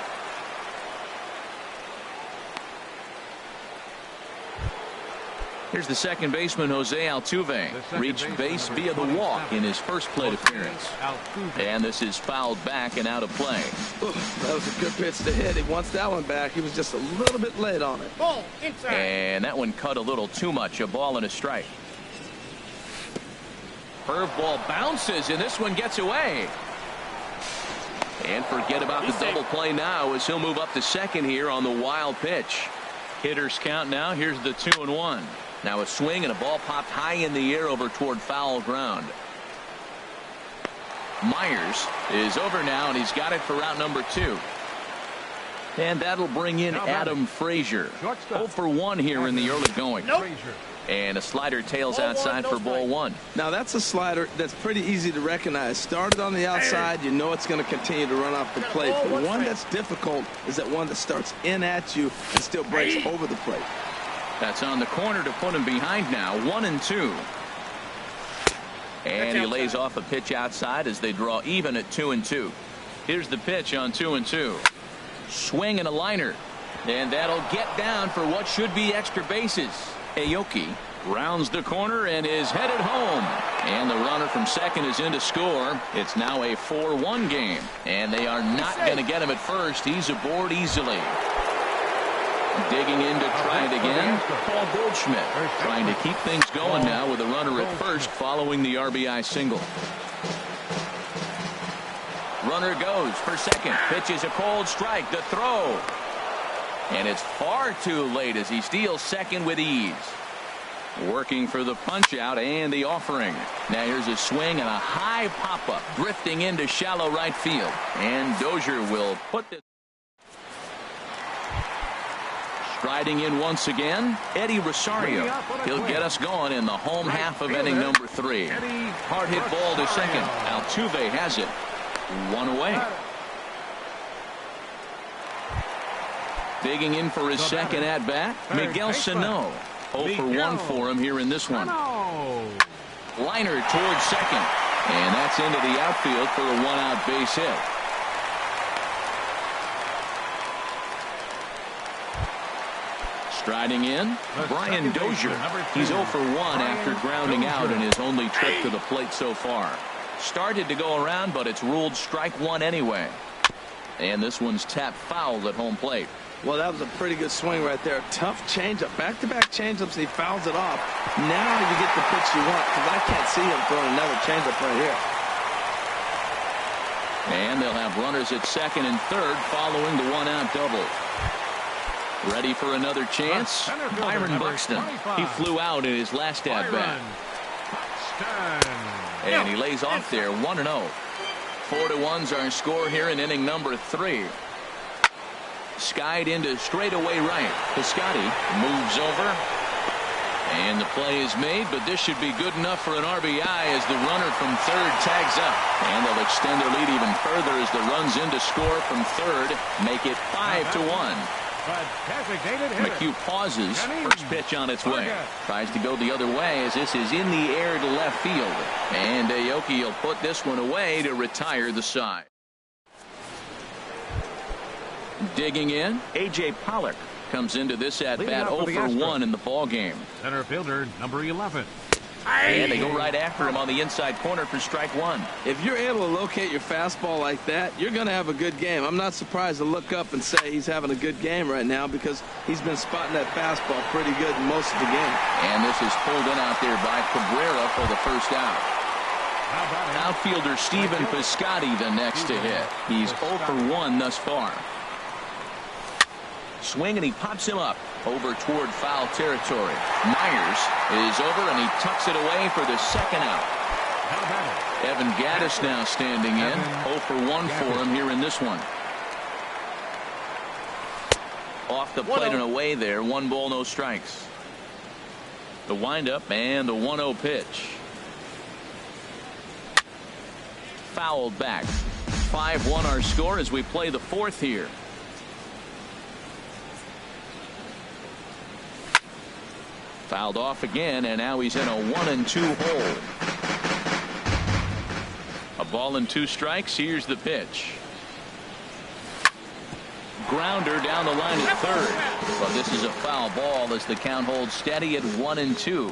Here's the second baseman, Jose Altuve. Reached base via the walk in his first plate appearance. And this is fouled back and out of play. That was a good pitch to hit. He wants that one back. He was just a little bit late on it. Ball inside. And that one cut a little too much. A ball and a strike. Curveball bounces, and this one gets away. And forget about the double play now as he'll move up to second here on the wild pitch. Hitters count now. Here's the 2-1. Now a swing and a ball popped high in the air over toward foul ground. Myers is over now, and he's got it for route number 2. And that'll bring in Adam Frazier. 0 for 1 here in the early going. And a slider tails outside for ball 1. Now that's a slider that's pretty easy to recognize. Started on the outside, you know it's going to continue to run off the plate. But one that's difficult is that one that starts in at you and still breaks over the plate. That's on the corner to put him behind now. 1-2. And he lays off a pitch outside as they draw even at 2-2. Here's the pitch on 2-2. Swing and a liner. And that'll get down for what should be extra bases. Aoki rounds the corner and is headed home. And the runner from second is in to score. It's now a 4-1 game. And they are not going to get him at first. He's aboard easily. Digging in to try it again. Paul Goldschmidt trying to keep things going now with a runner at first following the RBI single. Runner goes for second. Pitches a cold strike. The throw. And it's far too late as he steals second with ease. Working for the punch out and the offering. Now here's a swing and a high pop-up drifting into shallow right field. And Dozier will put this. Striding in once again, Eddie Rosario. He'll get us going in the home half of inning number 3. Hard hit ball to second. Altuve has it. 1 away. Digging in for his second at bat, Miguel Sano. 0 for 1 for him here in this one. Liner towards second. And that's into the outfield for a 1-out base hit. Striding in, Brian Dozier. He's 0 for 1 after grounding out in his only trip to the plate so far. Started to go around, but it's ruled strike 1 anyway. And this one's tapped foul at home plate. Well, that was a pretty good swing right there. Tough changeup. Back-to-back changeups, and he fouls it off. Now you get the pitch you want, because I can't see him throwing another changeup right here. And they'll have runners at second and third following the 1-out double. Ready for another chance? Byron Buxton. He flew out in his last at-bat. And he lays off there, 1-0. 4-1's our score here in inning number 3. Skied into straightaway right. Piscotty moves over. And the play is made, but this should be good enough for an RBI as the runner from third tags up. And they'll extend their lead even further as the runs in to score from third, make it 5-1. McHugh pauses. First pitch on its way. Tries to go the other way as this is in the air to left field. And Aoki will put this one away to retire the side. Digging in, A.J. Pollock comes into this at bat 0 for 1 in the ball game. Center fielder number 11. And they go right after him on the inside corner for strike one. If you're able to locate your fastball like that, you're going to have a good game. I'm not surprised to look up and say he's having a good game right now because he's been spotting that fastball pretty good most of the game. And this is pulled in out there by Cabrera for the first out. Outfielder Steven Piscotty the next to hit. He's 0 for 1 thus far. Swing, and he pops him up over toward foul territory. Myers is over, and he tucks it away for the second out. Evan Gattis now standing in. 0 for 1 for him here in this one. Off the plate and away there. 1 ball, no strikes. The windup and the 1-0 pitch. Fouled back. 5-1 our score as we play the fourth here. Fouled off again, and now he's in a 1-2 hole. A ball and 2 strikes. Here's the pitch. Grounder down the line at third. But this is a foul ball as the count holds steady at 1-2.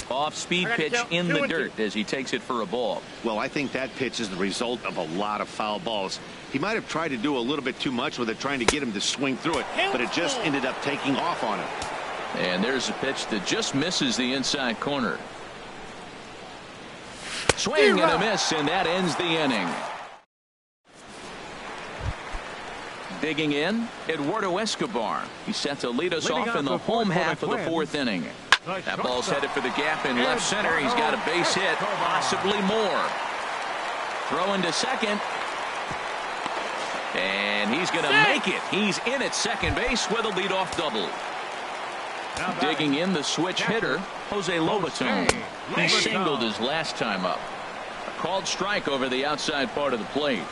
Off-speed pitch in the dirt as he takes it for a ball. Well, I think that pitch is the result of a lot of foul balls. He might have tried to do a little bit too much with it, trying to get him to swing through it, but it just ended up taking off on him. And there's a pitch that just misses the inside corner. Swing and a miss, and that ends the inning. Digging in, Eduardo Escobar. He's set to lead us off in the home half of the fourth inning. That ball's headed for the gap in left center. He's got a base hit, possibly more. Throw to second. And he's going to make it. He's in at second base with a leadoff double. Digging in, the switch hitter, Jose Lobaton. He singled his last time up. A called strike over the outside part of the plate.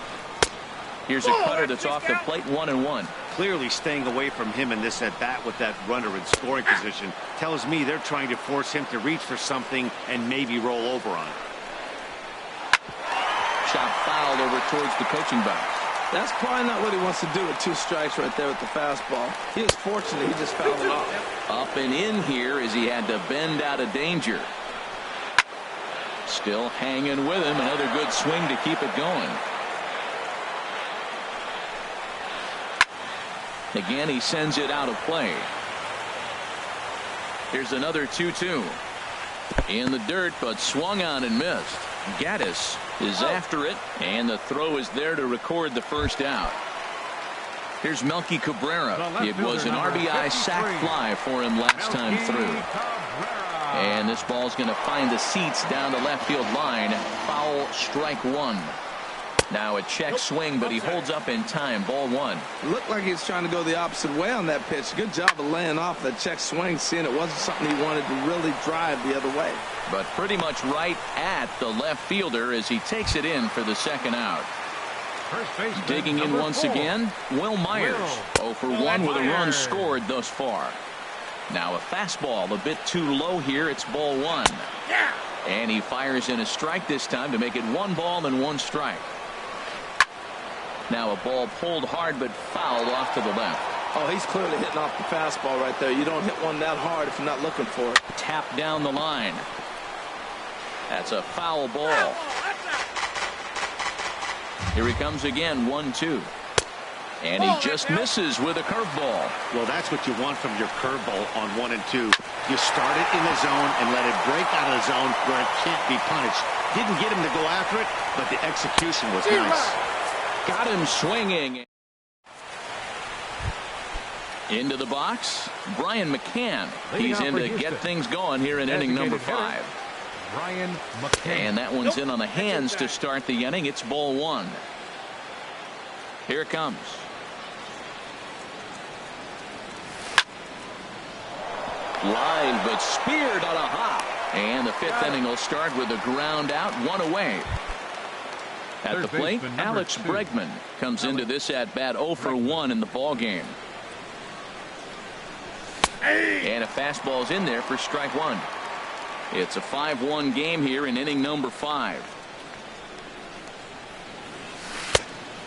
Here's a cutter that's off the plate, 1-1. Clearly staying away from him in this at-bat with that runner in scoring position tells me they're trying to force him to reach for something and maybe roll over on it. Shot fouled over towards the coaching box. That's probably not what he wants to do with 2 strikes right there with the fastball. He was fortunate he just fouled it off. Up and in here as he had to bend out of danger. Still hanging with him. Another good swing to keep it going. Again, he sends it out of play. Here's another 2-2. In the dirt, but swung on and missed. Gattis is after it, and the throw is there to record the first out. Here's Melky Cabrera. It was an RBI sac fly for him last time through. And this ball's going to find the seats down the left field line. Foul, strike 1. Now a check swing, but he holds up in time. Ball 1. Looked like he was trying to go the opposite way on that pitch. Good job of laying off that check swing, seeing it wasn't something he wanted to really drive the other way. But pretty much right at the left fielder as he takes it in for the second out. Digging in once again, Will Myers. 0 for 1 with a run scored thus far. Now a fastball a bit too low here. It's ball 1. And he fires in a strike this time to make it 1 ball and 1 strike. Now a ball pulled hard but fouled off to the left. Oh, he's clearly hitting off the fastball right there. You don't hit one that hard if you're not looking for it. Tap down the line. That's a foul ball. Here he comes again, 1-2. And he just misses with a curveball. Well, that's what you want from your curveball on 1 and 2. You start it in the zone and let it break out of the zone where it can't be punished. Didn't get him to go after it, but the execution was nice. Got him swinging. Into the box, Brian McCann. He's in to get things going here in inning number 5. Brian McCann. And that one's in on the hands to start the inning. It's ball 1. Here it comes. Line, but speared on a hop. And the 5th inning will start with a ground out, 1 away. At the plate, Alex Bregman comes into this at bat 0 for 1 in the ball game. And a fastball's in there for strike 1. It's a 5-1 game here in inning number 5.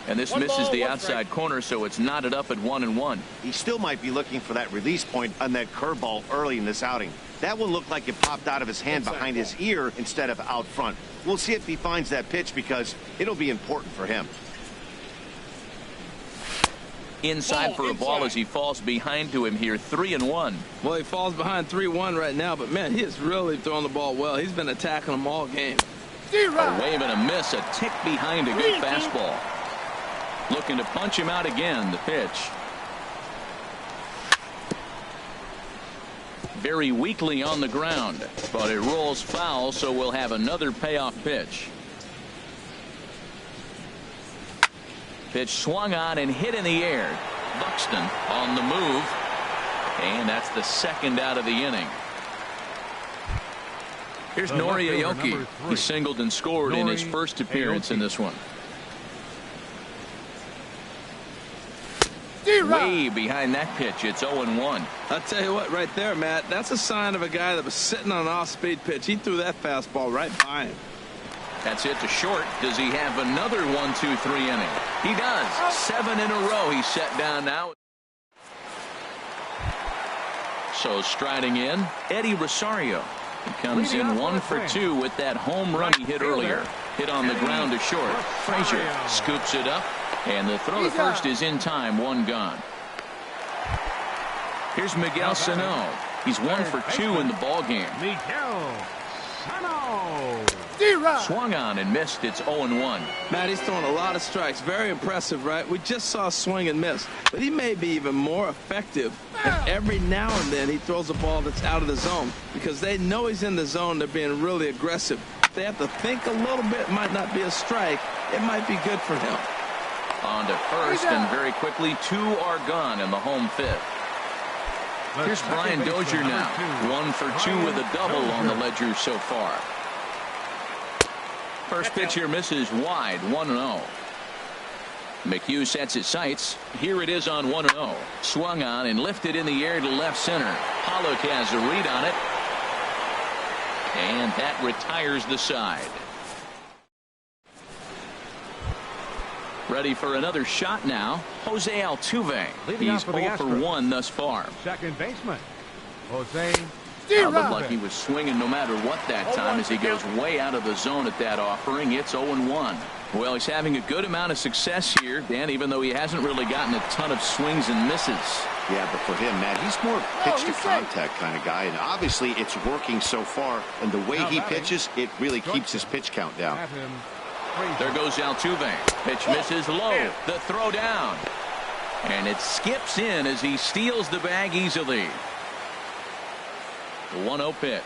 And this misses the outside corner, so it's knotted up at 1-1. He still might be looking for that release point on that curveball early in this outing. That one looked like it popped out of his hand behind his ear instead of out front. We'll see if he finds that pitch because it'll be important for him. Inside for a ball as he falls behind to him here, 3-1. Well, he falls behind 3-1 right now, but man, he is really throwing the ball well. He's been attacking them all game. A wave and a miss, a tick behind a good fastball. Looking to punch him out again, the pitch. Very weakly on the ground, but it rolls foul, so we'll have another payoff pitch. Pitch swung on and hit in the air. Buxton on the move, and that's the second out of the inning. Here's Nori Aoki. He singled and scored in his first appearance in this one. Way behind that pitch. It's 0-1. I'll tell you what, right there, Matt, that's a sign of a guy that was sitting on an off-speed pitch. He threw that fastball right by him. That's it to short. Does he have another 1-2-3 inning? He does. 7 in a row he's set down now. So striding in, Eddie Rosario. He comes in 1 for 2 with that home run he hit earlier. Hit on the ground to short. Frazier scoops it up, and the throw to first is in time. 1 gone. Here's Miguel Sano. He's 1 for 2 in the ball game. Miguel Sano. Swung on and missed. It's 0-1. Matt, he's throwing a lot of strikes. Very impressive, right? We just saw swing and miss, but he may be even more effective if every now and then he throws a ball that's out of the zone because they know he's in the zone. They're being really aggressive. If they have to think a little bit, it might not be a strike. It might be good for him. On to first, and very quickly 2 are gone in the home fifth. Here's Brian Dozier now. 1 for 2 with a double on the ledger so far. First pitch here misses wide. 1-0. McHugh sets his sights. Here it is on 1-0. Swung on and lifted in the air to left center. Pollock has a read on it, and that retires the side. Ready for another shot now. Jose Altuve. He's 0 for 1 thus far. Second baseman, Jose. Looked like he was swinging no matter what that time as he goes way out of the zone at that offering. It's 0-1. Well, he's having a good amount of success here, Dan, even though he hasn't really gotten a ton of swings and misses. Yeah, but for him, Matt, he's more pitch to contact kind of guy, and obviously it's working so far. And the way he pitches, it really keeps his pitch count down. There goes Altuve. Pitch misses low. The throw down. And it skips in as he steals the bag easily. The 1-0 pitch.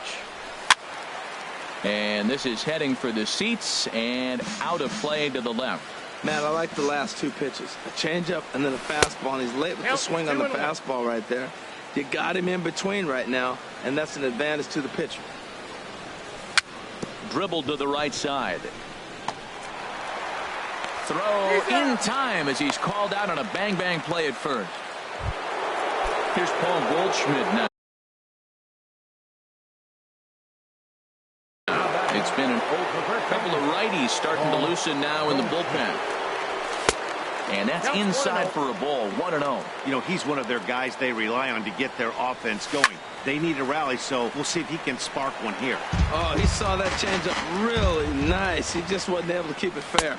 And this is heading for the seats and out of play to the left. Matt, I like the last 2 pitches. A changeup and then a fastball, and he's late with the swing on the fastball right there. You got him in between right now, and that's an advantage to the pitcher. Dribbled to the right side. Throw in time as he's called out on a bang-bang play at first. Here's Paul Goldschmidt now. It's been a couple of righties starting to loosen now in the bullpen. And that's inside for a ball. 1-0. You know, he's one of their guys they rely on to get their offense going. They need a rally, so we'll see if he can spark one here. Oh, he saw that changeup really nice. He just wasn't able to keep it fair.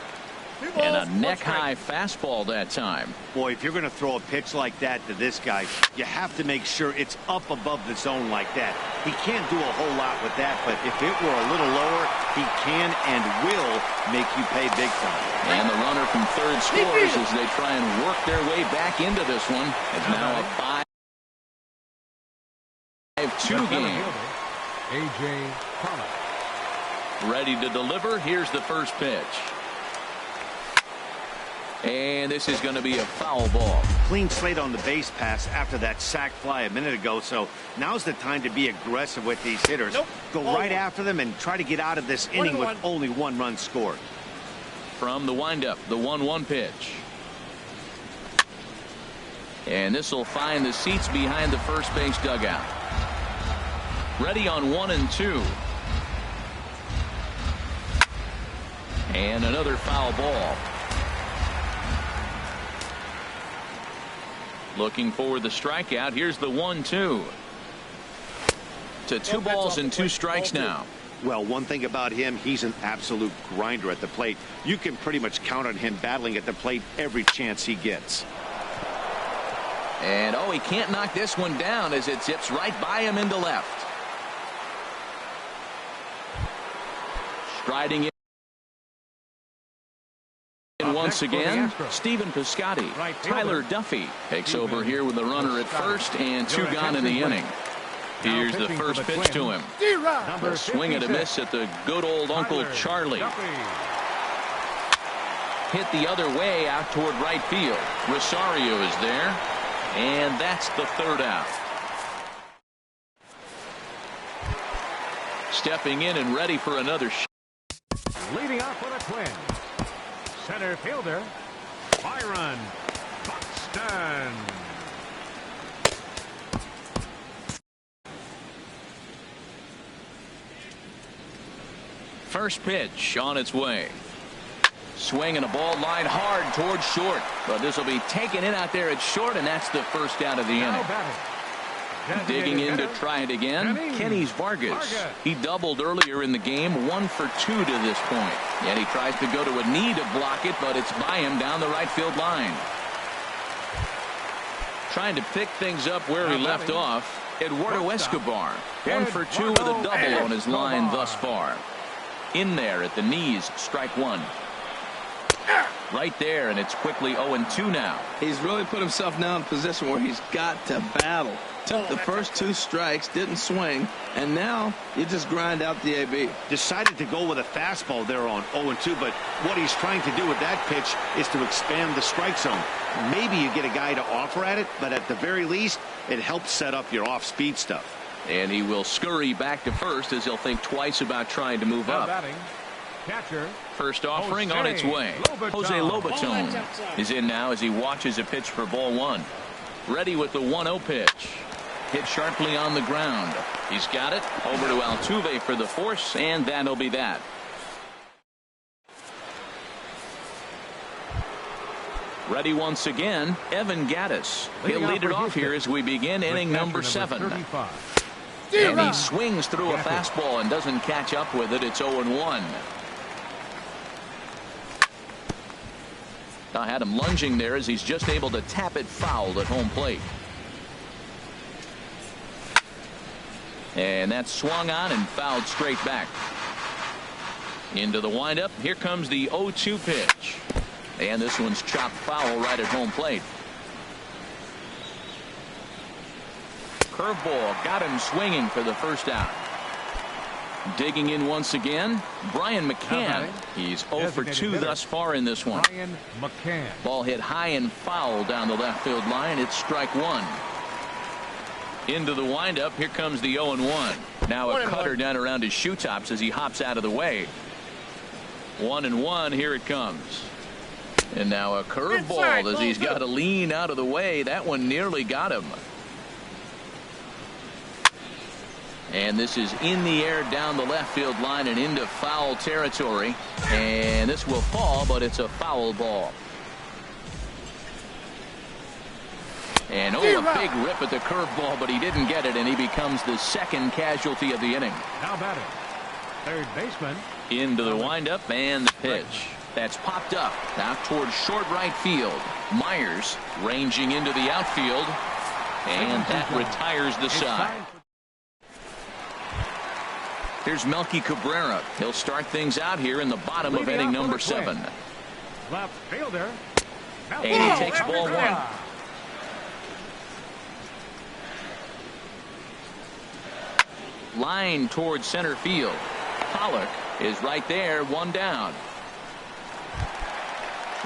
And a neck-high fastball that time. Boy, if you're going to throw a pitch like that to this guy, you have to make sure it's up above the zone like that. He can't do a whole lot with that, but if it were a little lower, he can and will make you pay big time. And the runner from third scores as they try and work their way back into this one. It's now a 5-2 game. A.J. Pollock. Ready to deliver. Here's the first pitch. And this is going to be a foul ball. Clean slate on the base pass after that sac fly a minute ago, so now's the time to be aggressive with these hitters. Go right after them and try to get out of this inning with only 1 run scored. From the windup, the 1-1 pitch. And this will find the seats behind the first base dugout. Ready on 1 and 2. And another foul ball. Looking for the strikeout. Here's the 1-2. To 2 balls and 2 strikes now. Well, one thing about him, he's an absolute grinder at the plate. You can pretty much count on him battling at the plate every chance he gets. And he can't knock this one down as it zips right by him into left. Striding in once again, Stephen Piscotty. Tyler Duffy takes over here with the runner at first and 2 gone in the inning. Here's the first pitch to him. The swing and a miss at the good old Uncle Charlie. Hit the other way out toward right field. Rosario is there, and that's the 3rd out. Stepping in and ready for another shot. Leading off for the Twins, center fielder Byron Buxton. First pitch on its way. Swing and a ball line hard towards short, but this will be taken in out there at short, and that's the 1st out of the inning. Digging in to try it again, Kenny's Vargas. He doubled earlier in the game, 1 for 2 to this point. And he tries to go to a knee to block it, but it's by him down the right field line. Trying to pick things up where he left off, Eduardo Escobar. 1 for 2 with a double on his line thus far. In there at the knees, strike 1. Right there, and it's quickly 0-2 now. He's really put himself now in a position where he's got to battle. Took the first 2 strikes, didn't swing, and now you just grind out the AB. Decided to go with a fastball there on 0-2, but what he's trying to do with that pitch is to expand the strike zone. Maybe you get a guy to offer at it, but at the very least, it helps set up your off-speed stuff. And he will scurry back to first as he'll think twice about trying to move up. Catcher, first offering on its way. Jose Lobaton is in now as he watches a pitch for ball 1. Ready with the 1-0 pitch. Hit sharply on the ground. He's got it. Over to Altuve for the force, and that'll be that. Ready once again, Evan Gattis. He'll lead it off here as we begin inning number 7. And he swings through a fastball and doesn't catch up with it. It's 0-1. I had him lunging there as he's just able to tap it foul at home plate. And that's swung on and fouled straight back. Into the windup. Here comes the 0-2 pitch. And this one's chopped foul right at home plate. Curveball got him swinging for the first out. Digging in once again, Brian McCann. He's 0 for 2 thus far in this one. Brian McCann. Ball hit high and foul down the left field line. It's strike 1. Into the windup. Here comes the 0-1. Now a cutter down around his shoe tops as he hops out of the way. 1-1. Here it comes. And now a curveball as he's got to lean out of the way. That one nearly got him. And this is in the air down the left field line and into foul territory. And this will fall, but it's a foul ball. And a big rip at the curveball, but he didn't get it, and he becomes the 2nd casualty of the inning. Now batting, third baseman. Into the windup and the pitch. That's popped up out towards short right field. Myers ranging into the outfield, and that retires the side. Here's Melky Cabrera. He'll start things out here in the bottom of inning number 7. Left fielder. And he takes ball 1. Line towards center field. Pollock is right there, 1 down.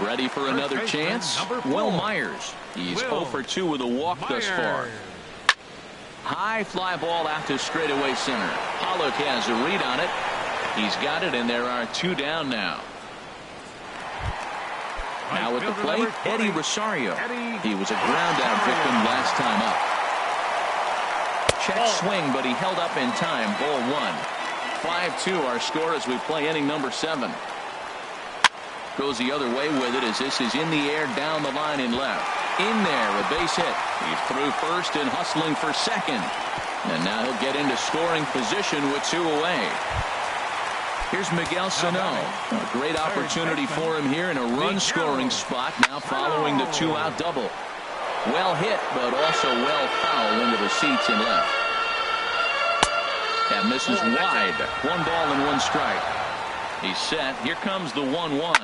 Ready for another chance? Will Myers. He's 0 for 2 with a walk thus far. High fly ball out to straightaway center. Pollock has a read on it. He's got it, and there are 2 down now. Now at the plate, Eddie Rosario. He was a ground out victim last time up. Check swing, but he held up in time. Ball 1. 5-2 our score as we play inning number 7. Goes the other way with it as this is in the air down the line in left. In there, a base hit. He's through first and hustling for second. And now he'll get into scoring position with 2 away. Here's Miguel Sano. A great opportunity for him here in a run-scoring spot now following the 2-out double. Well hit, but also well fouled into the seats and left. That misses wide. 1 ball and 1 strike. He's set. Here comes the 1-1.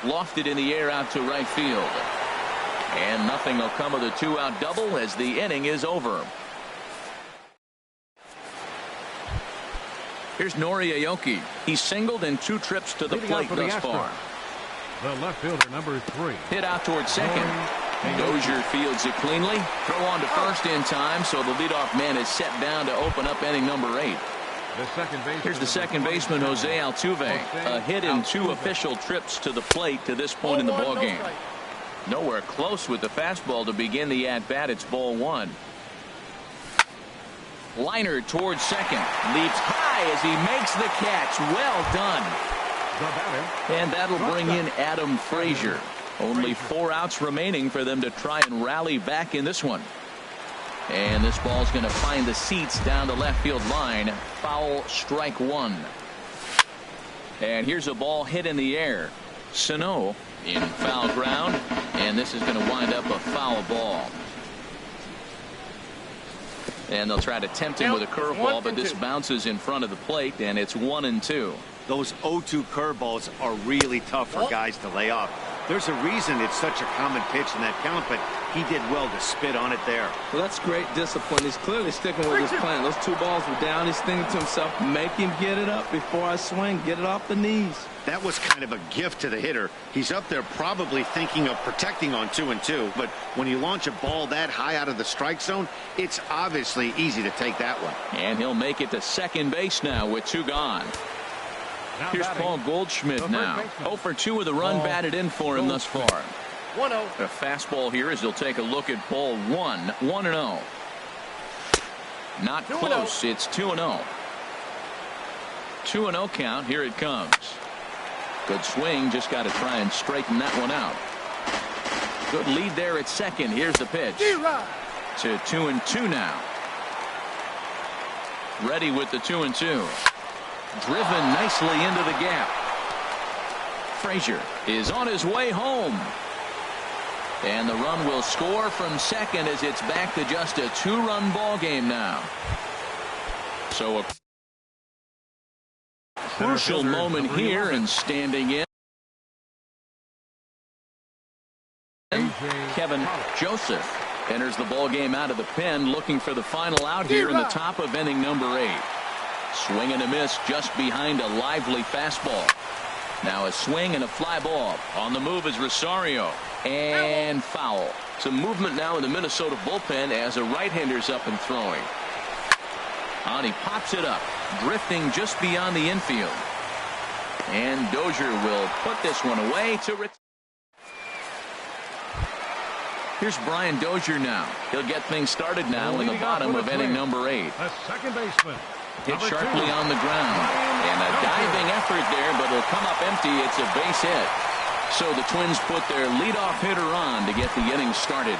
Lofted in the air out to right field. And nothing will come of the 2-out double as the inning is over. Here's Nori Aoki. He's singled in 2 trips to the plate thus far. The left fielder, number 3. Hit out towards second. Dozier fields it cleanly. Throw on to first in time, so the leadoff man is set down to open up inning number 8. Here's the second baseman, Jose Altuve. A hit in 2 official trips to the plate to this point in the ballgame. Nowhere close with the fastball to begin the at-bat. It's ball 1. Liner towards second. Leaps high as he makes the catch. Well done. And that'll bring in Adam Frazier. Only 4 outs remaining for them to try and rally back in this one. And this ball's going to find the seats down the left field line. Foul, strike 1. And here's a ball hit in the air. Sano in foul ground. And this is going to wind up a foul ball. And they'll try to tempt him with a curveball, but this bounces in front of the plate, and it's 1-2. Those 0-2 curveballs are really tough for guys to lay off. There's a reason it's such a common pitch in that count, but he did well to spit on it there. Well, that's great discipline. He's clearly sticking with his plan. Those 2 balls were down. He's thinking to himself, make him get it up before I swing. Get it off the knees. That was kind of a gift to the hitter. He's up there probably thinking of protecting on 2-2, but when you launch a ball that high out of the strike zone, it's obviously easy to take that one. And he'll make it to second base now with 2 gone. Here's Paul Goldschmidt now. 0 for 2 with a run batted in for him thus far. 1-0. A fastball here as he'll take a look at ball 1. 1-0. Not close. It's 2-0. 2-0 count. Here it comes. Good swing. Just got to try and straighten that one out. Good lead there at second. Here's the pitch. To 2-2 now. Ready with the 2-2. Driven nicely into the gap. Frazier is on his way home. And the run will score from second as it's back to just a 2-run ball game now. So a crucial moment here, and standing in Kevin Joseph enters the ball game out of the pen, looking for the final out here in the top of inning number 8. Swing and a miss just behind a lively fastball. Now a swing and a fly ball. On the move is Rosario. And foul. Some movement now in the Minnesota bullpen as a right-hander's up and throwing. And he pops it up, drifting just beyond the infield. And Dozier will put this one away to Here's Brian Dozier now. He'll get things started now in the bottom of inning number 8. The second baseman. Hit sharply on the ground. And a diving effort there, but it'll come up empty. It's a base hit. So the Twins put their leadoff hitter on to get the inning started.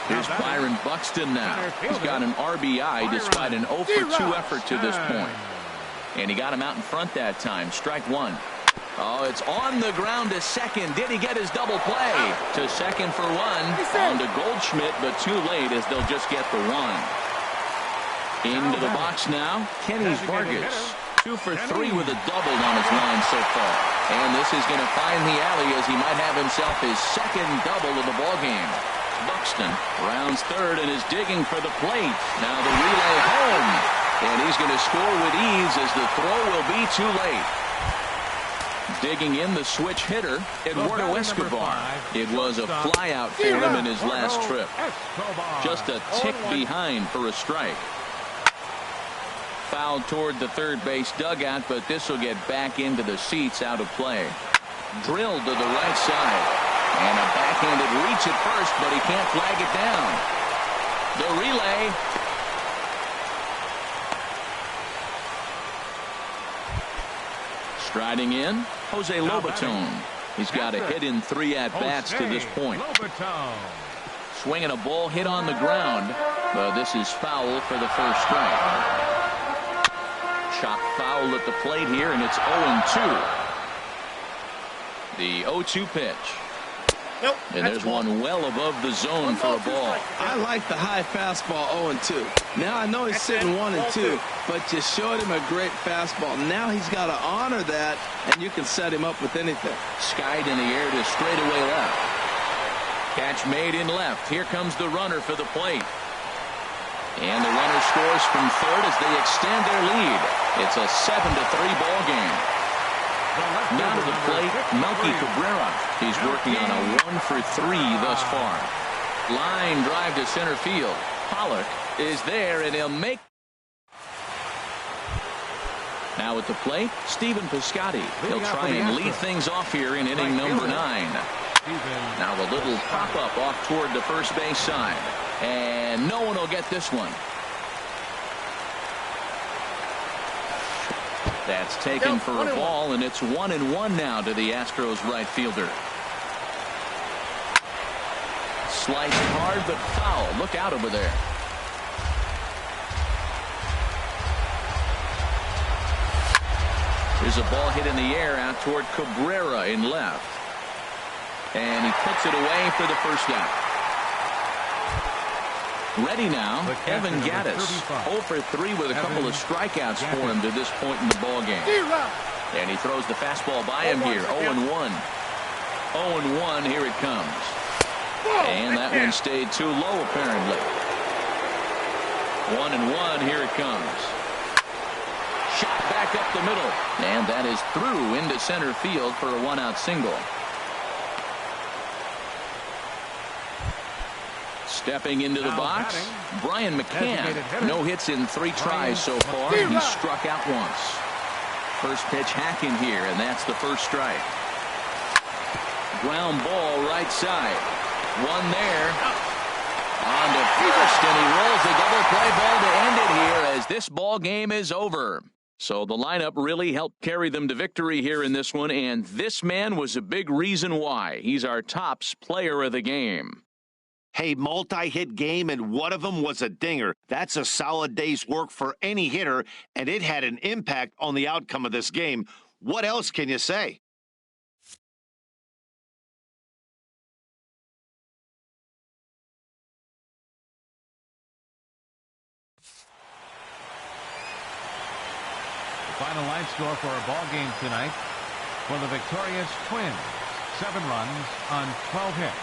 Here's Byron Buxton now. He's got an RBI despite an 0 for 2 effort to this point. And he got him out in front that time. Strike 1. Oh, it's on the ground to second. Did he get his double play? To second for 1. On to Goldschmidt, but too late as they'll just get the 1. Into the box now, Kenny Vargas. 2 for 3 with a double on his line so far. And this is going to find the alley as he might have himself his second double of the ballgame. Buxton rounds third and is digging for the plate. Now the relay home. And he's going to score with ease as the throw will be too late. Digging in the switch hitter, Eduardo Escobar. It was a flyout for him in his last trip. Just a tick behind for a strike. Fouled toward the third base dugout, but this will get back into the seats out of play. Drilled to the right side. And a backhanded reach at first, but he can't flag it down. The relay. Striding in, Jose Lobaton. He's got a hit in 3 at-bats to this point. Swinging a ball hit on the ground, but this is foul for the first strike. Chop foul at the plate here, and it's 0-2. The 0-2 pitch. Nope, and there's one well above the zone for a ball. I like the high fastball 0-2. Now I know he's sitting 1-2, but you showed him a great fastball. Now he's got to honor that, and you can set him up with anything. Skied in the air to straightaway left. Catch made in left. Here comes the runner for the plate. And the runner scores from third as they extend their lead. It's a 7-3 ball game. Now to the plate, Melky Cabrera. He's working on a 1-for-3 thus far. Line drive to center field. Pollock is there, and he'll make. Now at the plate, Stephen Piscotty. He'll try and lead things off here in inning number 9. Now the little pop-up off toward the first base side. And no one will get this one. That's taken for a ball, and it's 1-1 now to the Astros right fielder. Sliced hard but foul. Look out over there. There's a ball hit in the air out toward Cabrera in left. And he puts it away for the first out. Ready now, Evan Gattis. 0-for-3 with a couple of strikeouts for him to this point in the ball game. And he throws the fastball by him here. 0-1. 0-1, here it comes. And that one stayed too low, apparently. 1-1, here it comes. Shot back up the middle. And that is through into center field for a one-out single. Stepping into the box, Brian McCann. No hits in 3 tries so far. He struck out once. First pitch hacking here, and that's the first strike. Ground ball right side. One there. On to first, and he rolls a double play ball to end it here as this ball game is over. So the lineup really helped carry them to victory here in this one, and this man was a big reason why. He's our tops player of the game. Hey, multi-hit game, and one of them was a dinger. That's a solid day's work for any hitter, and it had an impact on the outcome of this game. What else can you say? The final line score for our ball game tonight for the victorious Twins. 7 runs on 12 hits.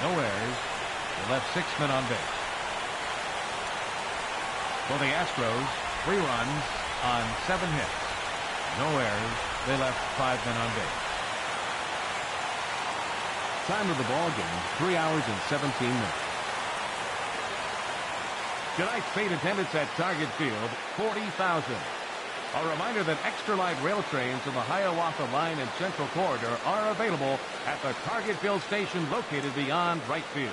No errors. They left 6 men on base. For the Astros, 3 runs on 7 hits. No errors. They left 5 men on base. Time of the ball game, 3 hours and 17 minutes. Tonight's paid attendance at Target Field, 40,000. A reminder that extra light rail trains from the Hiawatha Line and Central Corridor are available at the Target Field station located beyond right field.